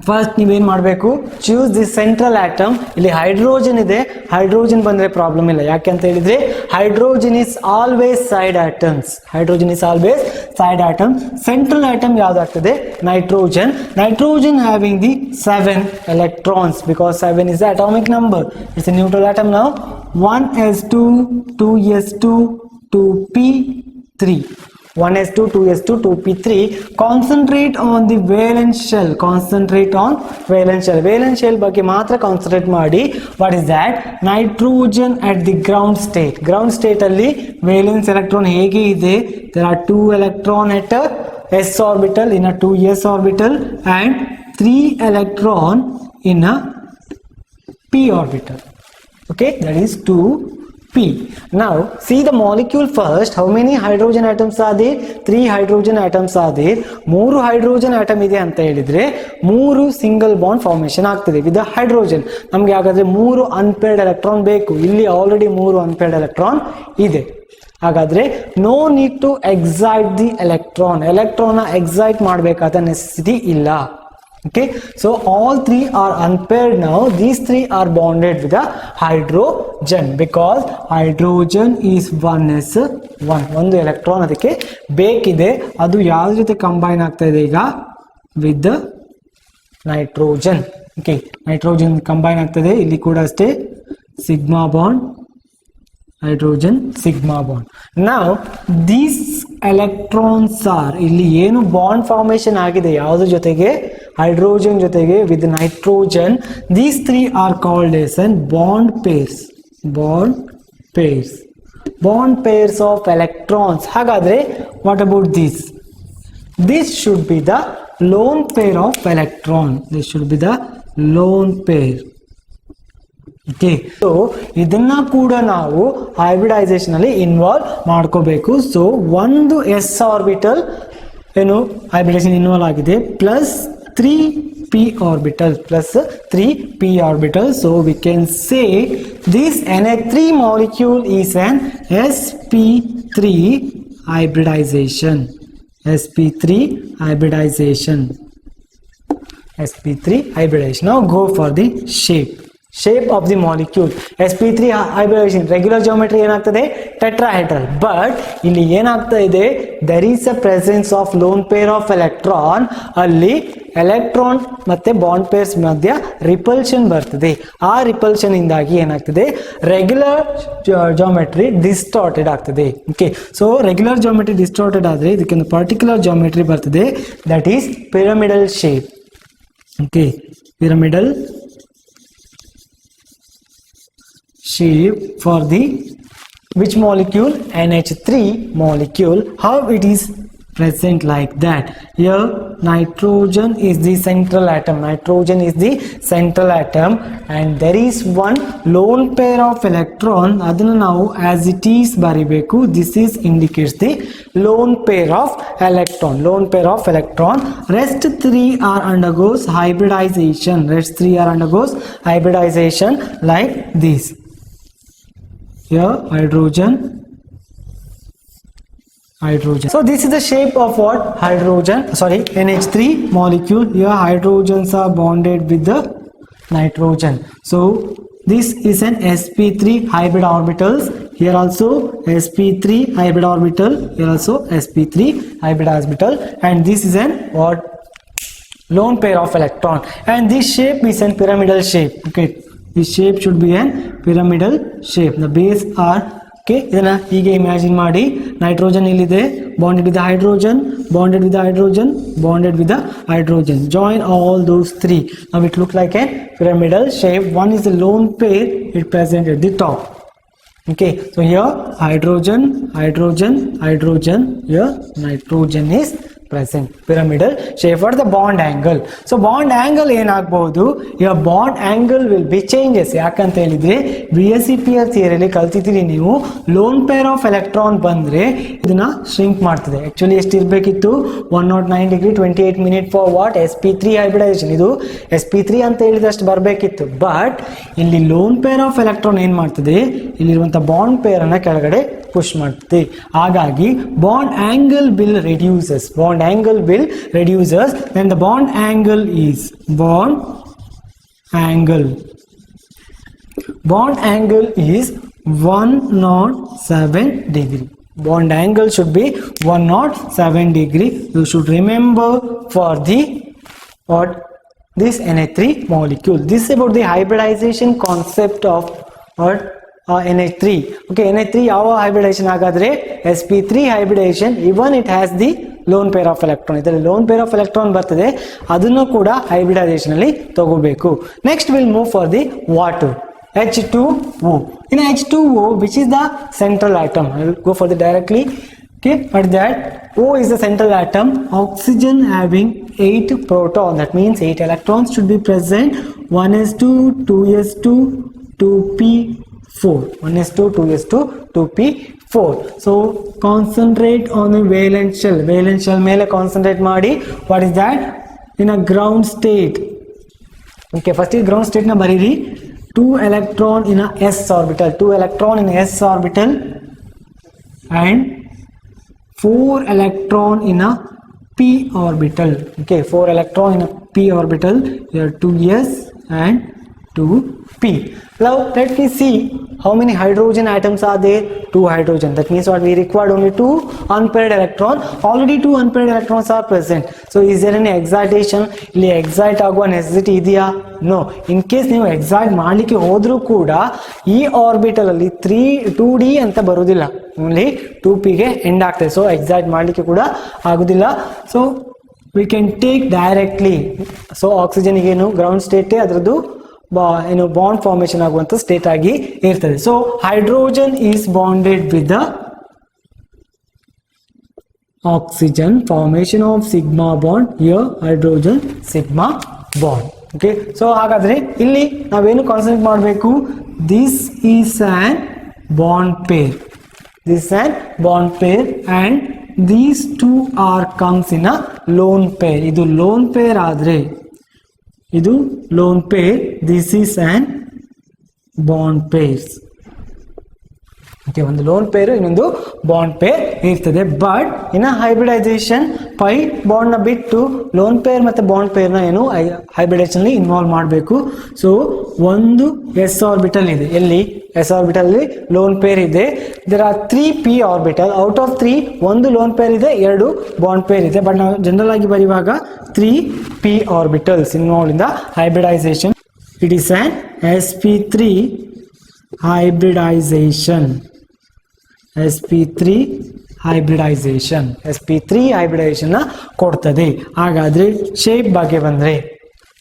first ನೀವೇನು ಮಾಡಬೇಕು, choose the central atom. ಇಲ್ಲಿ hydrogen ಇದೆ, hydrogen ಬಂದರೆ problem ಇಲ್ಲ. ಯಾಕೆ ಅಂತ ಹೇಳಿದ್ರೆ hydrogen is always side atoms. Hydrogen is always side atom. Central atom ಯಾವ್ದಾಗ್ತದೆ? Nitrogen. Nitrogen having the 7 electrons because 7 is the atomic number. It's a neutral atom now. 1s2, 2s2, 2p3. 1s2, 2s2, 2p3. Concentrate on the valence shell. Concentrate on valence shell. Valence shell ಬಗ್ಗೆ ಮಾತ್ರ concentrate ಮಾಡಿ. What is that? Nitrogen at the ground state. Ground state ಅಲ್ಲಿ valence electron ಹೇಗೆ ಇದೆ? There are 2 electron at a s orbital in a 2s orbital and 3 electron in a p orbital. Okay, that is 2p. Now see the molecule first. How many hydrogen atoms are there? 3 hydrogen atoms are there. 3 hydrogen atom ಇದೆ ಅಂತ ಹೇಳಿದ್ರೆ 3 single bond formation ಆಗ್ತದೆ with hydrogen. ನಮ್ಗೆ ಹಾಗಾದ್ರೆ 3 unpaired electron ಬೇಕು. ಇಲ್ಲಿ already 3 unpaired electron ಇದೆ. ಹಾಗಾದ್ರೆ no need to excite the electron. Electron excite ಮಾಡಬೇಕಾದ ನೆಸೆಸಿಟಿ ಇಲ್ಲ. Okay, so all 3 are unpaired now. These 3 are bonded with a hydrogen because hydrogen is 1s1. ಒಂದು electron ಅದಕ್ಕೆ ಬೇಕಿದೆ. ಅದು ಯಾವ್ದ್ರ ಜೊತೆ ಕಂಬೈನ್ ಆಗ್ತಾ ಇದೆ ಈಗ? With the nitrogen. Okay, nitrogen combine ಆಗ್ತದೆ. ಇಲ್ಲಿ ಕೂಡ ಅಷ್ಟೇ sigma bond, hydrogen, sigma bond. Now these electrons are, ಇಲ್ಲಿ ಏನು ಬಾಂಡ್ ಫಾರ್ಮೇಷನ್ ಆಗಿದೆ ಯಾವ್ದ್ರ ಜೊತೆಗೆ? ಹೈಡ್ರೋಜನ್ ಜೊತೆಗೆ with nitrogen. These 3 are called as an bond pairs. Bond pairs. Bond pairs of electrons. ಹಾಗಾದ್ರೆ what about this? This should be the lone pair of electron. This should be the lone pair. Okay, so ಇದನ್ನ ಕೂಡ ನಾವು hybridisation ಅಲ್ಲಿ involve ಮಾಡ್ಕೋಬೇಕು. So ಒಂದು s orbital ಏನು hybridisation involve ಆಗಿದೆ, plus 3p orbital, plus 3p orbital. So we can say this NH3 molecule is an sp3 hybridization. sp3 hybridization. sp3 hybridization. Now go for the shape of the molecule. sp3 hybridization regular geometry ಏನಾಗ್ತದೆ? tetrahedral. But ಇಲ್ಲಿ ಏನಾಗ್ತಾ ಇದೆ? there is a presence of lone pair of electron. ಅಲ್ಲಿ electron ಮತ್ತೆ bond pairs ಮಧ್ಯ repulsion ಬರ್ತದೆ. ಆ repulsion ಇಂದಾಗಿ ಏನಾಗ್ತದೆ? ರೆಗ್ಯುಲರ್ ಜಾಮೆಟ್ರಿ ಡಿಸ್ಟಾರ್ಟೆಡ್ ಆಗ್ತದೆ. Okay, so regular geometry distorted ಆದ್ರೆ ಇದಕ್ಕೊಂದು ಪರ್ಟಿಕ್ಯುಲರ್ ಜಾಮೆಟ್ರಿ ಬರ್ತದೆ, that is pyramidal shape. Okay, pyramidal shape for the which molecule? NH3 molecule. How it is present like that? Here nitrogen is the central atom. Nitrogen is the central atom, and there is one lone pair of electron. Adana now as it is baribeku. This is indicates the lone pair of electron. Lone pair of electron. Rest 3 are undergoes hybridization. Rest 3 are undergoes hybridization like this. Here hydrogen. So this is the shape of what? Hydrogen, sorry, NH3 molecule. Here hydrogens are bonded with the nitrogen. So this is an sp3 hybrid orbitals. Here also sp3 hybrid orbital. Here also sp3 hybrid orbital. And this is an what? Lone pair of electron. And this shape is an pyramidal shape. Okay, this shape should be an pyramidal shape. The base are ಇದನ್ನ ಹೀಗೆ imagine ಮಾಡಿ, nitrogen ಇಲ್ಲಿದೆ, bonded with hydrogen, bonded with hydrogen, bonded with hydrogen. Join all those three. Now it looks like a pyramidal shape. One is the lone pair, it present at the top. Okay, so here hydrogen, hydrogen, hydrogen. Here nitrogen is present. Pyramidal shape. What is the bond angle? So bond angle ಏನಾಗಬಹುದು? Your bond angle will be changes. ಯಾಕಂತ ಹೇಳಿದ್ರೆ BSEPR ಥಿಯರಿಯಲ್ಲಿ ಕಲ್ತಿದ್ದೀರಿ ನೀವು, lone pair of electron ಬಂದ್ರೆ ಇದನ್ನ shrink ಮಾಡ್ತದೆ. Actually ಎಷ್ಟು ಇರಬೇಕಿತ್ತು? 109 degree 28 minute for what? sp3 hybridisation. ಇದು sp3 ಅಂತ ಹೇಳಿದಷ್ಟು ಬರಬೇಕಿತ್ತು. ಬಟ್ ಇಲ್ಲಿ ಲೋನ್ ಪೇರ್ ಆಫ್ ಎಲೆಕ್ಟ್ರಾನ್ ಏನ್ ಮಾಡ್ತದೆ? ಇಲ್ಲಿರುವಂತ ಬಾಂಡ್ ಪೇರ್ ಅನ್ನ ಕೆಳಗಡೆ ಪುಷ್ ಮಾಡ್ತದೆ. ಹಾಗಾಗಿ bond angle will reduces. Bond angle will reduces. Then the bond angle is bond angle is 107 degree. Bond angle should be 107 degree. You should remember for the what? This NH3 molecule. This is about the hybridization concept of what? NH3. Okay, NH3 ಯಾವ hybridization ಆಗಾದ್ರೆ sp3 hybridization. Even it has the lone pair of electron. ಇದರಲ್ಲಿ lone pair of electron ಬರ್ತದೆ, ಅದನ್ನು ಕೂಡ hybridization ಅಲ್ಲಿ ತಗೋಬೇಕು. Next we'll move for the water. H2O. In H2O, which is the central atom? I will go for the directly. Okay, but that O is the central atom. Oxygen having 8 proton. That means 8 electrons should be present. 1s2, 2s2, 2p4. 1s2, 2s2, 2p4. So concentrate on the valence shell. Valence shell ಮೇಲೆ concentrate ಮಾಡಿ. What is that? In a ground state. Okay, first is ground state na ಬರೀರಿ. 2 electron in a s orbital. 2 electron in s orbital and 4 electron in a p orbital. Okay, 4 electron in a p orbital. Here 2s and 2p. Now let me see how many hydrogen atoms are there. 2 hydrogen. That means what we required only 2 unpaired electron. Already 2 unpaired electrons are present. So is there any excitation? ಇಲ್ಲಿ excite ಆಗುವ necessity ಇದೆಯಾ? No. In case ನೀವು excite ಮಾಡಲಿಕ್ಕೆ ಹೋದ್ರೂ ಕೂಡ ಈ orbital ಅಲ್ಲಿ 2d ಅಂತ ಬರುವುದಿಲ್ಲ, ಓನ್ಲಿ 2p ಗೆ ಎಂಡ್ ಆಗ್ತದೆ. ಸೊ excite ಮಾಡಲಿಕ್ಕೆ ಕೂಡ ಆಗುದಿಲ್ಲ. So we can take directly. So oxygen ಏನು ಗ್ರೌಂಡ್ ಸ್ಟೇಟ್, ಅದರದ್ದು ಏನು ಬಾಂಡ್ ಫಾರ್ಮೇಶನ್ ಆಗುವಂತ ಸ್ಟೇಟ್ ಆಗಿ ಇರ್ತದೆ. So hydrogen is bonded with the oxygen, formation of sigma bond. Here hydrogen sigma bond. Okay, so ಹಾಗಾದ್ರೆ ಇಲ್ಲಿ ನಾವೇನು ಕಾನ್ಸಂಟ್ರೇಟ್ ಮಾಡಬೇಕು? This is an bond pair. This is an bond pair and these two are comes in a lone pair. ಇದು lone pair ಆದ್ರೆ ಇದು lone pair. This is an bond pairs. Okay, ಒಂದು lone peer ಇನ್ನೊಂದು bond pair ಇರ್ತದೆ. But ಇನ್ನ hybridisation pi bond ನ ಬಿಟ್ಟು lone pair ಮತ್ತೆ ಬಾಂಡ್ ಪೇರ್ ನ ಏನು ಹೈಬ್ರಿಡೈಸೇಷನ್ ಅಲ್ಲಿ ಇನ್ವಾಲ್ವ್ ಮಾಡಬೇಕು. ಸೊ ಒಂದು ಎಸ್ ಆರ್ಬಿಟಲ್ ಇದೆ, ಎಲ್ಲಿ ಎಸ್ ಆರ್ಬಿಟಲ್ ಅಲ್ಲಿ ಲೋನ್ ಪೇರ್ ಇದೆ. There are 3 P orbital. Out of 3 ಒಂದು ಲೋನ್ ಪೇರ್ ಇದೆ, 2 ಬಾಂಡ್ ಪೇರ್ ಇದೆ. ಬಟ್ ನಾವು ಜನರಲ್ ಆಗಿ ಬರೆಯುವಾಗ 3 P orbitals involve in the hybridisation. It is an sp3 hybridization. sp3 hybridization ನ ಕೊಡ್ತದೆ. ಹಾಗಾದ್ರೆ ಶೇಪ್ ಬಗ್ಗೆ ಬಂದ್ರೆ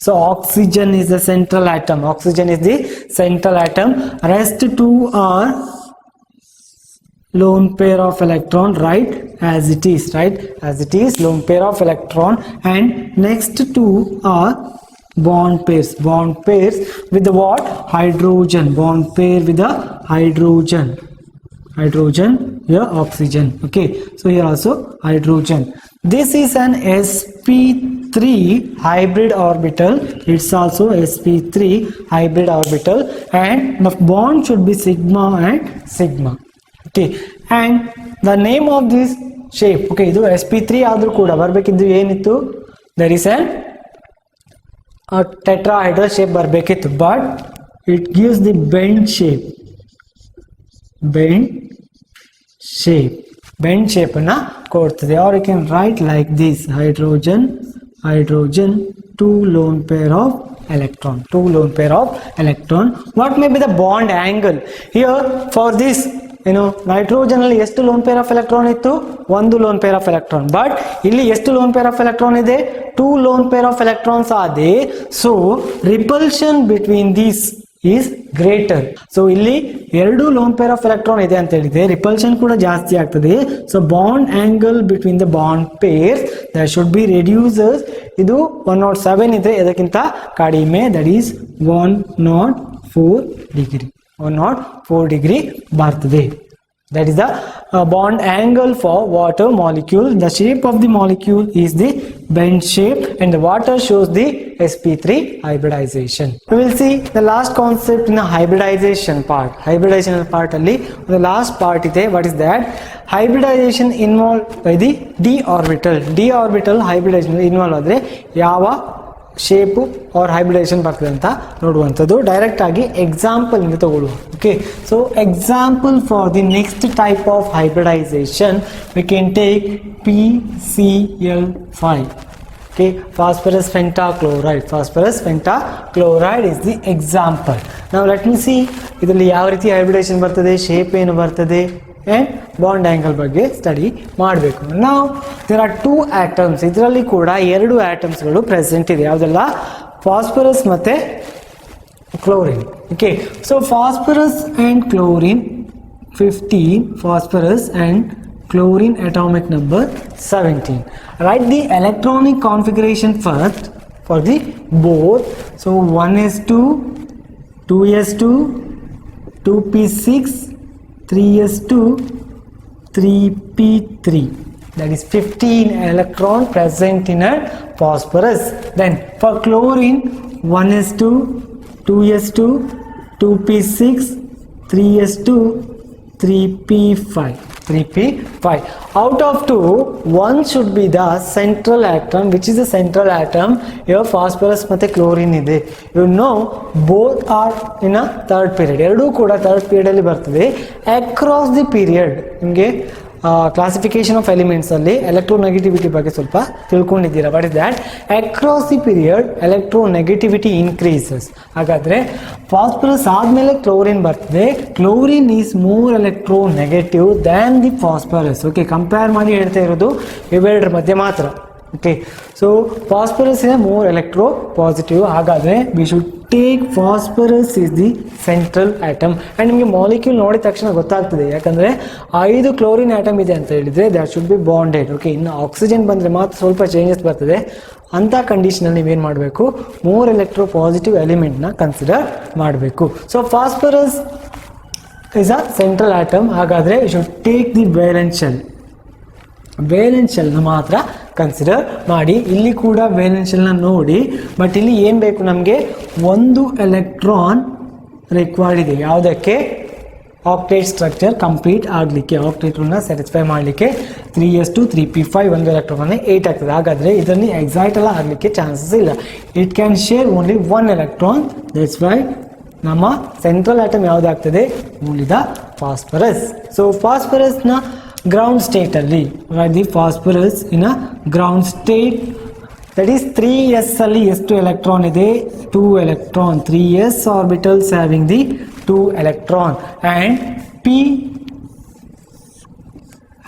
So oxygen is the central atom. Oxygen is the central atom. Rest two are lone pair of electron, right? As it is, right? As it is, lone pair of electron. And next two are bond pairs. Bond pairs with the what? Hydrogen. Bond pair with the hydrogen. Hydrogen, here oxygen. Okay, so here also hydrogen. This is an sp3 hybrid orbital. It's also sp3 hybrid orbital, and the bond should be sigma and sigma. Okay, and the name of this shape, okay, ಇದು sp3 ಆದ್ರೂ ಕೂಡ ಬರಬೇಕಿದ್ದು ಏನಿತ್ತು? There is a tetrahedral shape ಬರಬೇಕಿತ್ತು, but it gives the bend shape. Bend shape ಅನ್ನ ಕೊಡ್ತದೆ. Or you can write like this: hydrogen, two lone pair of electron. What may be the bond angle? Here for this, nitrogen ಅಲ್ಲಿ ಎಷ್ಟು lone pair of electron ಇತ್ತು? ಒಂದು lone pair of electron. But ಇಲ್ಲಿ ಎಷ್ಟು lone pair of electron ಇದೆ? 2 lone pair of electrons ಆದೆ. So repulsion between these is greater. So ಇಲ್ಲಿ ಎರಡು ಲೋನ್ ಪೇರ್ ಆಫ್ ಎಲೆಕ್ಟ್ರಾನ್ ಇದೆ ಅಂತ ಹೇಳಿದೆ, ರಿಪಲ್ಷನ್ ಕೂಡ ಜಾಸ್ತಿ ಆಗ್ತದೆ. So bond angle between the bond pairs that should be reduces. ಇದು 107 ಇದೆ, ಇದಕ್ಕಿಂತ ಕಡಿಮೆ, ದಟ್ ಈಸ್ 104 ಡಿಗ್ರಿ ಬರ್ತದೆ. That is the bond angle for water molecule. The shape of the molecule is the bend shape, and the water shows the sp3 hybridization. We will see the last concept in the hybridization part. Hybridization part alli the last part ide. What is that? Hybridization involved by the d orbital. D orbital hybridization involve ಆದರೆ ಯಾವ shape R hybridisation ಬರ್ತದೆ ಅಂತ ನೋಡುವಂಥದ್ದು. Direct ಆಗಿ example ಇಂದ ತಗೊಳ್ಳುವ. Okay, so example for the next type of hybridisation we can take PCl5. Okay, phosphorus pentachloride is the example. ನಾವು let me see ಇದರಲ್ಲಿ ಯಾವ ರೀತಿ ಹೈಬ್ರಿಡೈಸೇಷನ್ ಬರ್ತದೆ, ಶೇಪ್ ಏನು ಬರ್ತದೆ, and bond angle ಬಗ್ಗೆ ಸ್ಟಡಿ ಮಾಡಬೇಕು. ನಾವು ದೇರ್ ಆರ್ 2 atoms. ಇದರಲ್ಲಿ ಕೂಡ 2 ಆಟಮ್ಸ್ಗಳು ಪ್ರೆಸೆಂಟ್ ಇದೆ. ಯಾವುದೆಲ್ಲ? ಫಾಸ್ಫರಸ್ ಮತ್ತೆ chlorine. Okay, so phosphorus and chlorine 15, phosphorus and chlorine atomic number 17. Write the electronic configuration first for the both. So 1s2, 2s2, 2p6, 3s2, 3p3. That is 15 electron present in a phosphorus. Then for chlorine 1s2, 2s2, 2p6, 3s2, 3p5. Out of 2, 1 should be the central atom. Which is the central atom? Here phosphorus ಮತ್ತೆ chlorine ಇದೆ. You know both are in a third period. ಎರಡೂ ಕೂಡ third period ಅಲ್ಲಿ ಬರ್ತದೆ. Across the period ನಿಮಗೆ classification of elements ಅಲ್ಲಿ electronegativity ಬಗ್ಗೆ ಸ್ವಲ್ಪ ತಿಳ್ಕೊಂಡಿದ್ದೀರಾ. What is that? Across the period electronegativity increases. ಹಾಗಾದ್ರೆ ಫಾಸ್ಫರಸ್ ಆದ್ಮೇಲೆ ಕ್ಲೋರಿನ್ ಬರ್ತದೆ. Chlorine is more electronegative than the phosphorus. Okay, compare ಮಾಡಿ ಹೇಳ್ತಾ ಇರೋದು ಇವೆರಡರ ಮಧ್ಯೆ ಮಾತ್ರ. Okay, so phosphorus is more electro positive. ಹಾಗಾದ್ರೆ we should take phosphorus is the central atom. and ನಿಮಗೆ ಮಾಲಿಕ್ಯೂಲ್ ನೋಡಿದ ತಕ್ಷಣ ಗೊತ್ತಾಗ್ತದೆ, ಯಾಕಂದ್ರೆ 5 ಕ್ಲೋರಿನ್ ಆಟಮ್ ಇದೆ ಅಂತ ಹೇಳಿದ್ರೆ that should be bonded. Okay, ಇನ್ನು ಆಕ್ಸಿಜನ್ ಬಂದ್ರೆ ಮಾತ್ರ ಸ್ವಲ್ಪ ಚೇಂಜಸ್ ಬರ್ತದೆ. ಅಂತ ಕಂಡೀಷನಲ್ಲಿ ನೀವೇನು ಮಾಡಬೇಕು? ಮೋರ್ ಎಲೆಕ್ಟ್ರೋ ಪಾಸಿಟಿವ್ ಎಲಿಮೆಂಟ್ನ ಕನ್ಸಿಡರ್ ಮಾಡಬೇಕು. So phosphorus is a central atom. ಹಾಗಾದ್ರೆ ಯು ಶುಡ್ ಟೇಕ್ ದಿ ವೇಲೆಂಟ್ ಶೆಲ್ನ ಮಾತ್ರ ಕನ್ಸಿಡರ್ ಮಾಡಿ. ಇಲ್ಲಿ ಕೂಡ ವೇಲೆಂಟ್ ಶೆಲ್ನ ನೋಡಿ, ಬಟ್ ಇಲ್ಲಿ ಏನು ಬೇಕು ನಮಗೆ? 1 ಎಲೆಕ್ಟ್ರಾನ್ ರಿಕ್ವೈರ್ಡ್ ಇದೆ. ಯಾವುದಕ್ಕೆ? ಆಕ್ಟೇಟ್ ಸ್ಟ್ರಕ್ಚರ್ ಕಂಪ್ಲೀಟ್ ಆಗಲಿಕ್ಕೆ, ಆಕ್ಟೇಟ್ನ ಸ್ಯಾಟಿಸ್ಫೈ ಮಾಡಲಿಕ್ಕೆ 3s2 3p5 1 ಎಲೆಕ್ಟ್ರಾನ್ 8 ಆಗ್ತದೆ. ಹಾಗಾದರೆ ಇದರಲ್ಲಿ ಎಕ್ಸೈಟ್ ಎಲ್ಲ ಆಗಲಿಕ್ಕೆ ಚಾನ್ಸಸ್ ಇಲ್ಲ. It can share only 1 electron. That's why ನಮ್ಮ ಸೆಂಟ್ರಲ್ ಆಟಮ್ ಯಾವುದಾಗ್ತದೆ? Only the phosphorus. ಸೊ ಫಾಸ್ಫರಸ್ನ ಗ್ರೌಂಡ್ ಸ್ಟೇಟ್ ಅಲ್ಲಿ the phosphorus in a ground state, that is 3s ಅಲ್ಲಿ ಎಷ್ಟು ಎಲೆಕ್ಟ್ರಾನ್ ಇದೆ? 2 electron. 3s orbitals having the 2 electron and p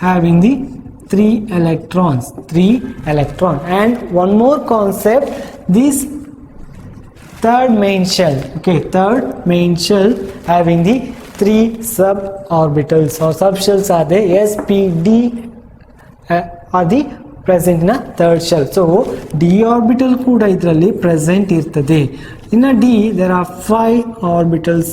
having the 3 electrons. And one more concept, this third main shell. Okay, third main shell having the 3 suborbitals or subshells are there. S, P, D are the present in a third shell. So d orbital kuda idralli present irtade. In a d there are 5 orbitals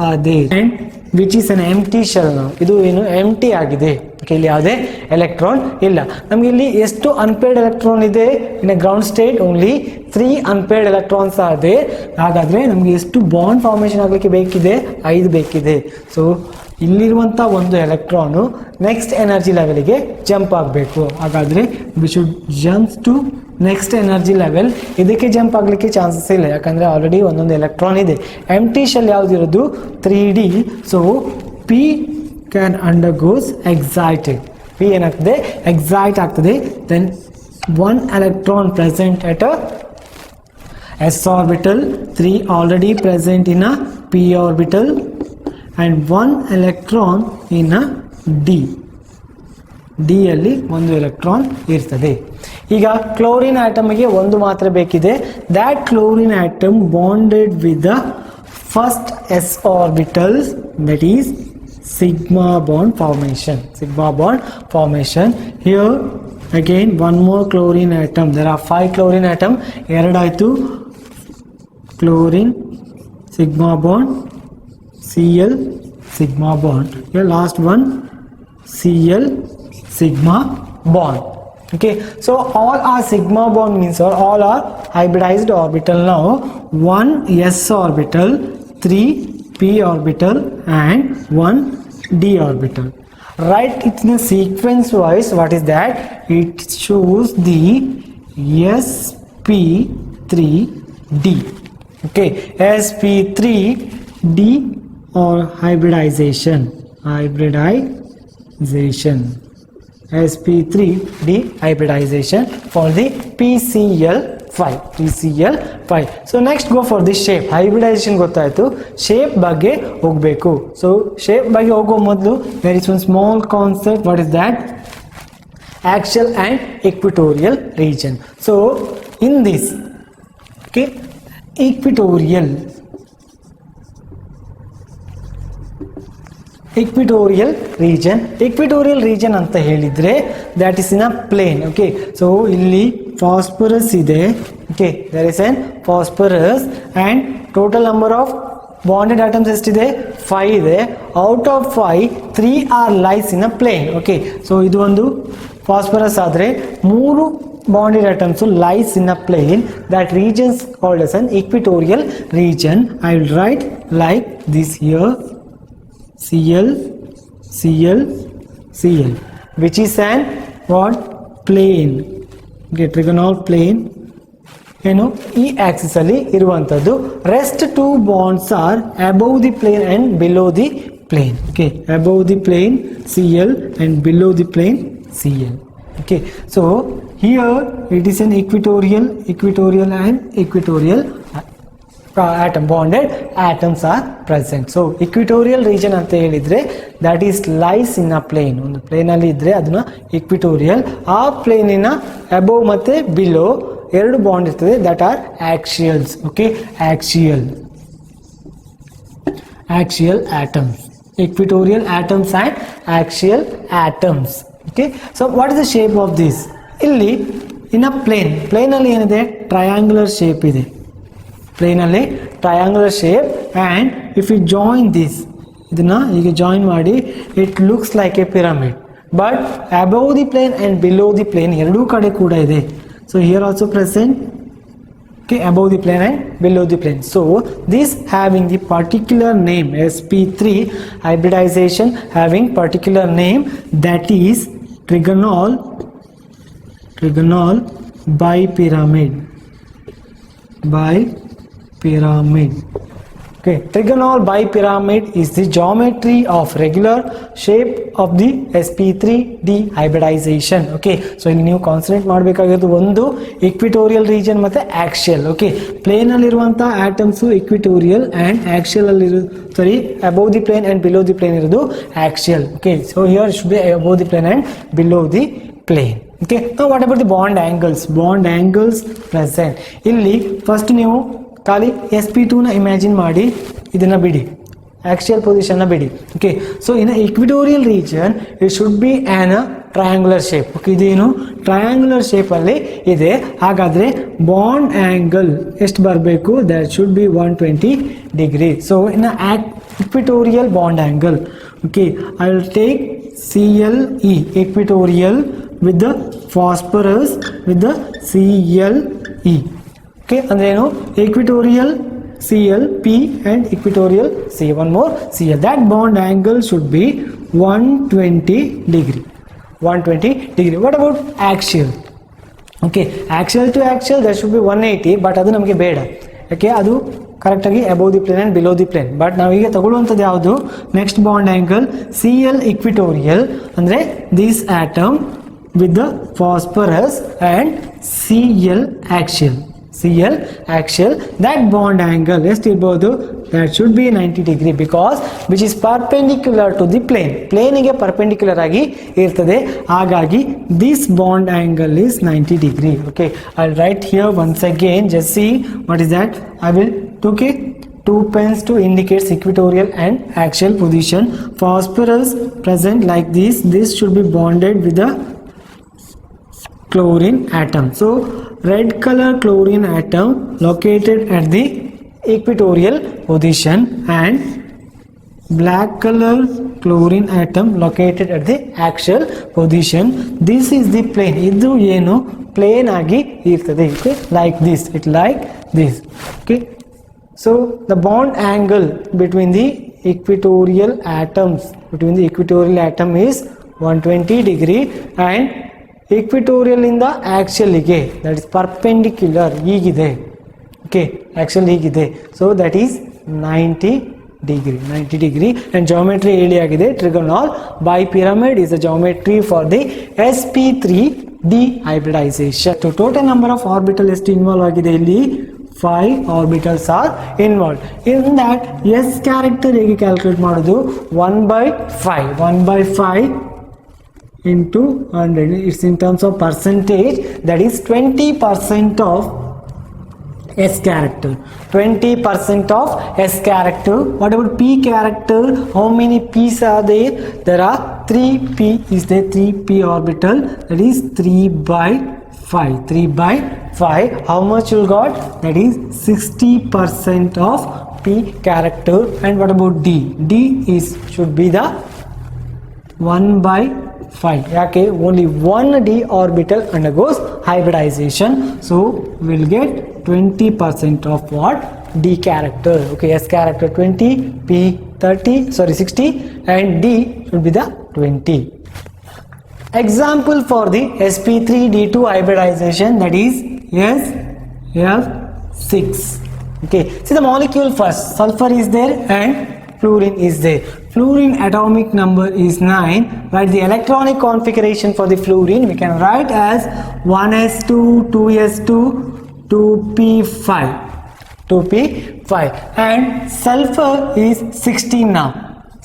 are there and which is an empty shell. Now idu enu empty agide. Okay, ಇಲ್ಲಿ ಯಾವುದೇ electron ಇಲ್ಲ. ನಮಗೆ ಇಲ್ಲಿ ಎಷ್ಟು unpaired electron ಇದೆ? ಇನ್ ground state only 3 unpaired electrons ಇದೆ. ಹಾಗಾದ್ರೆ ನಮಗೆ ಎಷ್ಟು ಬಾಂಡ್ ಫಾರ್ಮೇಷನ್ ಆಗಲಿಕ್ಕೆ ಬೇಕಿದೆ? 5 ಬೇಕಿದೆ. ಸೊ ಇಲ್ಲಿರುವಂಥ ಒಂದು ಎಲೆಕ್ಟ್ರಾನು ನೆಕ್ಸ್ಟ್ ಎನರ್ಜಿ ಲೆವೆಲ್ಗೆ ಜಂಪ್ ಆಗಬೇಕು. ಹಾಗಾದರೆ we should jump to next energy level. ಇದಕ್ಕೆ ಜಂಪ್ ಆಗಲಿಕ್ಕೆ ಚಾನ್ಸಸ್ ಇಲ್ಲ, ಯಾಕಂದರೆ ಆಲ್ರೆಡಿ ಒಂದೊಂದು ಎಲೆಕ್ಟ್ರಾನ್ ಇದೆ. ಎಂಟಿ ಶೆಲ್ ಯಾವುದಿರೋದು 3D. So p can undergoes excited. P ಏನಾಗ್ತದೆ? ಎಕ್ಸೈಟ್ ಆಗ್ತದೆ. Then 1 electron present at a s orbital, 3 already present in a p orbital and 1 electron in a d. d ಅಲ್ಲಿ ಒಂದು electron ಇರ್ತದೆ. ಈಗ chlorine ಆಟಮ್ಗೆ ಒಂದು ಮಾತ್ರ ಬೇಕಿದೆ. That chlorine atom bonded with the first s orbitals, that is sigma bond formation. Sigma bond formation. Here again one more chlorine atom. There are 5 chlorine atom. ಎರಡಾಯ್ತು chlorine sigma bond, Cl sigma bond. Here last one Cl sigma bond. Okay, so all are sigma bond means all are hybridized orbital. Now 1 s orbital, 3 p orbital and 1 d orbital. Write it in a sequence wise. What is that? It shows the sp3d. Okay, sp3d or hybridization. sp3d hybridization for the PCl5. So next go for the shape. Hybridization ಗೊತ್ತಾಯ್ತು, shape ಬಗ್ಗೆ ಹೋಗಬೇಕು. So shape ಬಗ್ಗೆ ಹೋಗೋ ಮೊದಲು there is one small concept. What is that? Axial and equatorial region. So in this, okay, equatorial region ಅಂತ ಹೇಳಿದ್ರೆ that is in a plane. Okay, so ಇಲ್ಲಿ phosphorus ಇದೆ. Okay, there is an phosphorus and total number of bonded atoms ಎಷ್ಟಿದೆ? 5 ಇದೆ. Out of 5 3 are lies in a plane. Okay, so ಇದು ಒಂದು phosphorus ಆದ್ರೆ 3 bonded atoms lies in a plane. That region is called as an equatorial region. I will write like this here, Cl, which is an what? Plane. Okay, trigonal plane. ಏನು ಈ Axis ಅಲ್ಲಿ ಇರುವಂತದ್ದು. Rest 2 bonds are above the plane and below the plane. Okay, above the plane Cl and below the plane Cl. Okay, so here it is an equatorial and equatorial atom, bonded atoms are present. So equatorial region ಅಂತ ಹೇಳಿದ್ರೆ that is lies in a plane. ಒಂದು plane ಅಲ್ಲಿ ಇದ್ರೆ ಅದನ್ನ equatorial. ಆ ಪ್ಲೇನಿನ above ಮತ್ತೆ below ಎರಡು bond ಇರ್ತದೆ, that are axials. Okay, axial atoms, equatorial atoms and axial atoms. Okay, so what is the shape of this? ಇಲ್ಲಿ in a plane ಅಲ್ಲಿ ಏನಿದೆ? ಟ್ರಯಾಂಗುಲರ್ ಶೇಪ್ ಇದೆ. ಪ್ಲೇನ್ ಅಲ್ಲಿ triangular shape and if you join this, ಇದನ್ನ ಹೀಗೆ join ಮಾಡಿ it looks like a pyramid, but above the plane and below the plane ಎರಡೂ ಕಡೆ ಕೂಡ ಇದೆ. So here also present, okay, above the plane and below the plane. So this having the particular name sp3 hybridization, having particular name, that is trigonal bipyramid. Okay, trigonal bipyramid is the geometry of regular shape of the sp3d hybridization. Okay, so ಇಲ್ಲಿ ನೀವು concentrate ಮಾಡಬೇಕಾಗಿರೋದು ಒಂದು equatorial region ಮತ್ತೆ axial. Okay, plane ಅಲ್ಲಿ ಇರುವಂತ atoms equatorial and axial ಅಲ್ಲಿ above the plane and below the plane ಇರೋದು axial. Okay, so here it should be above the plane and below the plane. Okay, now what about the bond angles? Bond angles present. ಇಲ್ಲಿ first ನೀವು ಖಾಲಿ sp2 ನ imagine ಮಾಡಿ, ಇದನ್ನ ಬಿಡಿ, axial position ಬಿಡಿ. Okay, so in equatorial region it should be on a triangular shape. Okay, ಇದೇನು triangular shape ಅಲ್ಲಿ ಇದೆ. ಹಾಗಾದ್ರೆ ಬಾಂಡ್ ಆಂಗಲ್ ಎಷ್ಟು ಬರಬೇಕು? That should be 120 degree. So in equatorial bond angle, okay, I will take CLE equatorial with the phosphorus with the CLE. Okay, ಅಂದ್ರೆ ಏನು? equatorial CLP and equatorial C. One more CL. That bond angle should be 120 degree. 120 degree. What about axial? Okay, axial to axial there should be 180, but ಅದು ನಮಗೆ ಬೇಡ. ಯಾಕೆ? ಅದು ಕರೆಕ್ಟಾಗಿ above the plane and below the plane. But ನಾವೀಗ ತಗೊಳ್ಳುವಂಥದ್ದು ಯಾವುದು? Next bond angle CL equatorial, ಅಂದರೆ this atom with the phosphorus and CL axial. CL axial, that bond angle ಎಷ್ಟಿರ್ಬೋದು? that should be 90 degree because which is perpendicular to the plane. ಪ್ಲೇನಿಗೆ perpendicular ಆಗಿ ಇರ್ತದೆ. ಹಾಗಾಗಿ this bond angle is 90 degree. Okay, I'll write here once again. Just see what is that. I will took it 2 pens to indicate equatorial and axial position. Phosphorus present like this. This should be bonded with the chlorine atom. So red color chlorine atom located at the equatorial position and black color chlorine atom located at the axial position. This is the plane. Idu ಏನು? plane ಆಗಿ ಇರ್ತದೆ. Okay, like this. It like this. Okay, so the bond angle between the equatorial atoms, between the equatorial atom is 120 degree and equatorial ಇಂದ axial ಗೆ, that is perpendicular, ಹೀಗಿದೆ. Okay, axial ಹೀಗಿದೆ. So that is 90 degree. 90 degree. And geometry ಹೇಳಿ ಆಗಿದೆ. Trigonal bipyramid is the geometry for the sp3 dehybridization. So total number of orbital ಎಷ್ಟು involve ಆಗಿದೆ ಇಲ್ಲಿ? 5 orbitals are involved. In that S character ಹೇಗೆ calculate ಮಾಡೋದು? 1/5. 1/5 into 100. It's in terms of percentage. That is 20% of S character. 20% of S character. What about P character? How many P's are there? There are 3 P is there. 3 P orbital. That is 3/5. 3/5. How much you got? That is 60% of P character. And what about D? D is should be the 1/5. ಯಾಕೆ? only one d orbital undergoes hybridization, so we'll get 20% of what? D character. Okay, S character 20, P 30, sorry 60, and D should be the 20. Example for the sp3d2 hybridization, that is SF6. Okay, see the molecule first. Sulfur is there and fluorine is there. Fluorine atomic number is 9. Write the electronic configuration for the fluorine. We can write as 1s2, 2s2, 2p5, 2p5. And sulfur is 16 now.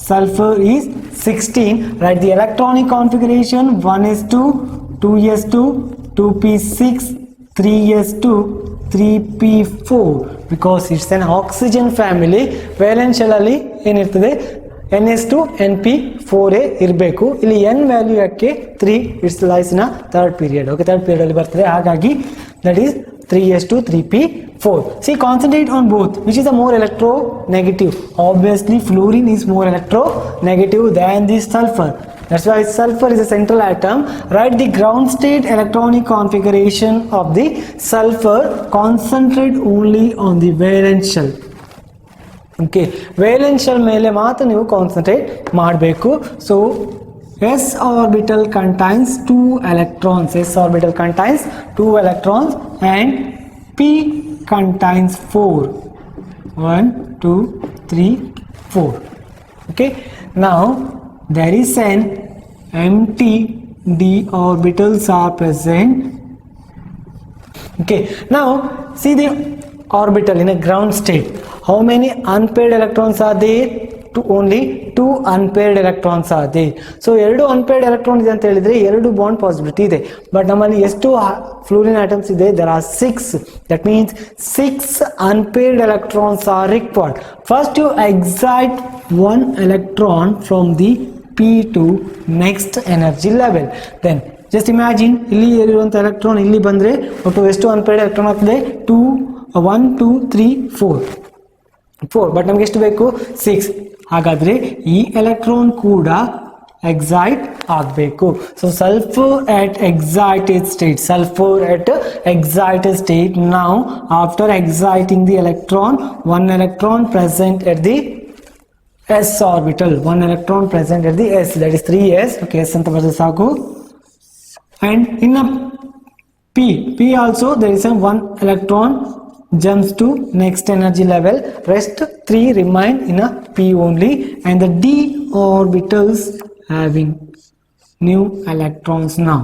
Sulfur is 16. Write the electronic configuration: 1s2, 2s2, 2p6, 3s2, 3p4. because it's an oxygen family. valence shell ಅಲ್ಲಿ ಏನಿರ್ತದೆ? NS2 NP4A ಇರಬೇಕು. ಇಲ್ಲಿ n value ಯಾಕೆ 3? It's lies ನ third period. Okay, third period ಅಲ್ಲಿ ಬರ್ತದೆ. ಹಾಗಾಗಿ that is 3s2 3p4. see, concentrate on both. which is the more electronegative? obviously fluorine is more electronegative than the sulfur. That's why sulfur is a central atom. Write the ground state electronic configuration of the sulfur. Concentrate only on the valence shell. Okay, valence shell ಮೇಲೆ ಮಾತ್ರ ನೀವು concentrate ಮಾಡಬೇಕು. So S orbital contains 2 electrons. S orbital contains 2 electrons and P contains 4. 1 2 3 4. Okay, now there is an empty d orbitals are present. Okay, now see the orbital in a ground state. How many unpaired electrons are there? only 2 unpaired electrons are there. So ಎರಡು unpaired electron ಇದೆ ಅಂತ ಹೇಳಿದ್ರೆ ಎರಡು bond possibility ಇದೆ. But ನಮ್ಮಲ್ಲಿ ಎಷ್ಟು fluorine atoms ಇದೆ? There are 6. That means 6 unpaired electrons are required. First you excite one electron from the p to next energy level. Then just imagine ಇಲ್ಲಿ ಇರುವಂತ electron ಇಲ್ಲಿ ಬಂದ್ರೆ ಒಟ್ಟು ಎಷ್ಟು unpaired electron ಆಗ್ತದೆ? 2 1 2 3 4 ಬಟ್ ನಮಗೆ ಎಷ್ಟು ಬೇಕು? 6. ಹಾಗಾದ್ರೆ ಈ ಎಲೆಕ್ಟ್ರಾನ್ ಕೂಡ ಎಕ್ಸೈಟ್ ಆಗಬೇಕು. So sulphur at excited state, sulfur at excited state. Now after exciting the electron, one electron present at the s orbital, one electron present at the s, that is 3s. okay, s ಅಂತ ಬರೆದ್ರೆ ಸಾಕು. And in a p also there is a one electron jumps to next energy level, rest 3 remain in a p only, and the d orbitals having new electrons. Now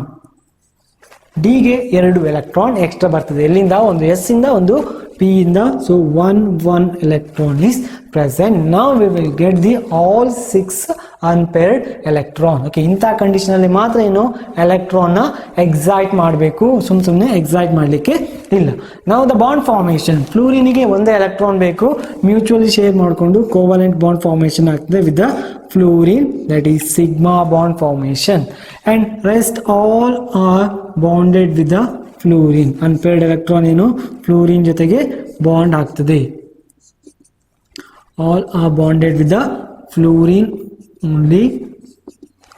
d ಗೆ 2 electron extra ಬರ್ತದೆ. ಎಲ್ಲಿಂದ? ಒಂದು s ಇಂದ ಒಂದು p ಇಂದ. so one electron is present. Now we will get the all 6 unpaired electron. okay, ಇಂಥ condition ಅಲ್ಲಿ ಮಾತ್ರ ಏನು ಎಲೆಕ್ಟ್ರಾನ್ ನ ಎಕ್ಸೈಟ್ ಮಾಡಬೇಕು, ಸುಮ್ಮನೆ ಎಕ್ಸೈಟ್ ಮಾಡಲಿಕ್ಕೆ ಇಲ್ಲ. ನಾವು ದ ಬಾಂಡ್ ಫಾರ್ಮೇಶನ್, ಫ್ಲೂರಿನಿಗೆ ಒಂದೇ ಎಲೆಕ್ಟ್ರಾನ್ ಬೇಕು, ಮ್ಯೂಚುವಲಿ ಶೇರ್ ಮಾಡಿಕೊಂಡು ಕೋವಲೆಂಟ್ ಬಾಂಡ್ ಫಾರ್ಮೇಶನ್ ಆಗ್ತದೆ with the fluorine, that is sigma bond formation, and rest all are bonded with the fluorine. unpaired electron ಏನು fluorine ಜೊತೆಗೆ ಬಾಂಡ್ ಆಗ್ತದೆ. all are bonded with the fluorine only.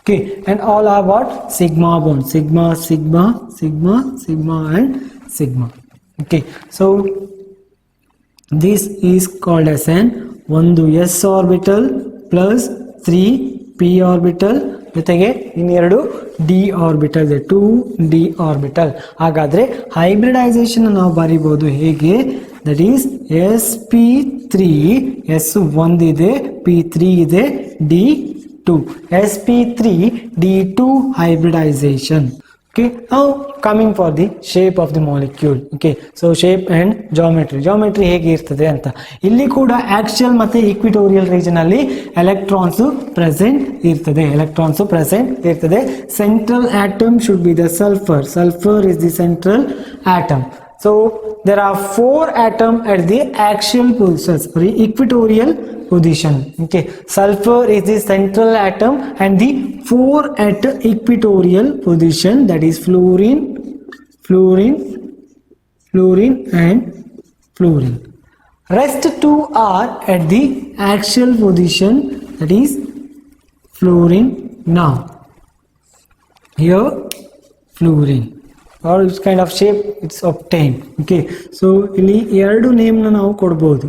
okay, and all are what? sigma bond, sigma sigma sigma sigma and sigma. okay, so this is called as an ಒಂದು s orbital plus 3 p orbital ಜೊತೆಗೆ ಇನ್ನೆರಡು d orbital ಇದೆ, 2 d orbital. ಹಾಗಾದ್ರೆ hybridisation ನಾವು ಬರೀಬಹುದು ಹೇಗೆ? that is sp3, s1 ಇದೆ, p3 ಇದೆ, d2, sp3 d2 hybridization. okay, now coming for the shape of the molecule. okay, so shape and geometry ಹೇಗೆ ಇರ್ತದೆ ಅಂತ. ಇಲ್ಲಿ ಕೂಡ ಆಕ್ಸಿಯಲ್ ಮತ್ತೆ ಈಕ್ವಿಟೋರಿಯಲ್ ರೀಜನ್ ಅಲ್ಲಿ ಎಲೆಕ್ಟ್ರಾನ್ಸ್ ಪ್ರೆಸೆಂಟ್ ಇರ್ತದೆ. Central atom should be the sulfur is the central atom. so there are 4 atoms at the axial position, sorry, equatorial position. okay, sulfur is the central atom and the 4 at equatorial position, that is fluorine and fluorine. rest 2 are at the axial position, that is fluorine. now here fluorine or this kind of shape it's obtained. okay, so ಇಲ್ಲಿ ಎರಡು name ನ ನಾವು ಕೊಡಬಹುದು.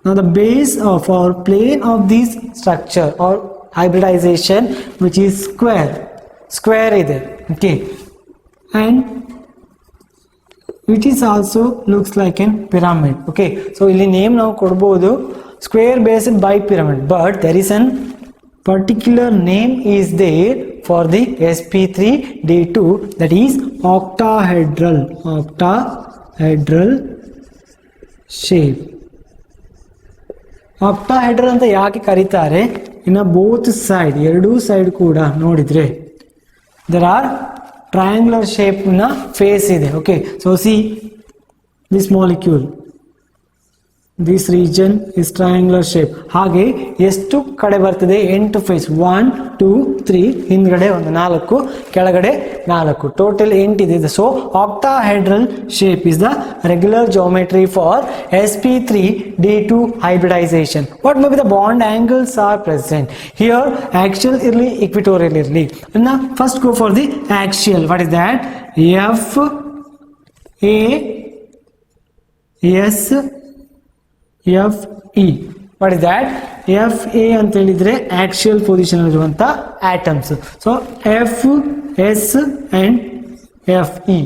now the base of our plane of this structure or hybridization which is square ಇದೆ. okay, and it is also looks like an pyramid. okay, so ಇಲ್ಲಿ name ನಾವು ಕೊಡಬಹುದು square based bipyramid, but there is an particular name is there for the sp3d2, that is octahedral shape. octahedral ಅಂತ ಯಾಕೆ ಕರೀತಾರೆ? ಇನ್ನ both side, ಎರಡೂ side ಕೂಡ ನೋಡಿದ್ರೆ there are triangular shape ನ ಫೇಸ್ ಇದೆ. okay, so see this molecule, this region is triangular shape. ಹಾಗೆ ಎಷ್ಟು ಕಡೆ ಬರ್ತದೆ? 8 ಫೇಸ್, 1 2 3, ಹಿಂದ್ಗಡೆ ಒಂದು 4, ಕೆಳಗಡೆ 4, ಟೋಟಲ್ 8 ಇದೆ. so octahedral shape is the regular geometry for sp3d2 hybridization. what may be the bond angles are present here? axial ಇರಲಿ, equatorial ಇರಲಿ. now first go for the axial. what is that? f a s f e. what is that? f a ಅಂತ ಹೇಳಿದ್ರೆ axial position ಇರುವಂತ atoms. so f s and f e.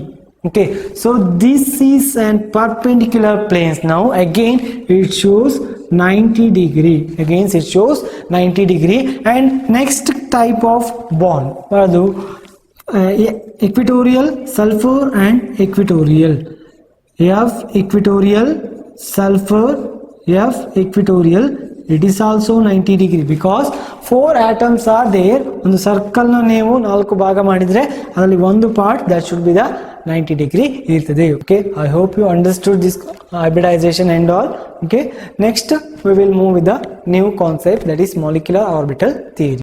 okay, so this is an perpendicular planes. now again it shows 90 degree, and next type of bond ಅದು equatorial sulfur and equatorial. f equatorial sulfur, f equatorial it is also 90 degree because 4 atoms are there. ಒಂದು circle ನ ನೀವು 4 ಭಾಗ ಮಾಡಿದ್ರೆ ಅದರಲ್ಲಿ ಒಂದು part that should be the 90 degree ಇರ್ತದೆ. Okay, I hope you understood this hybridization and all. Okay, next we will move with the new concept, that is molecular orbital theory.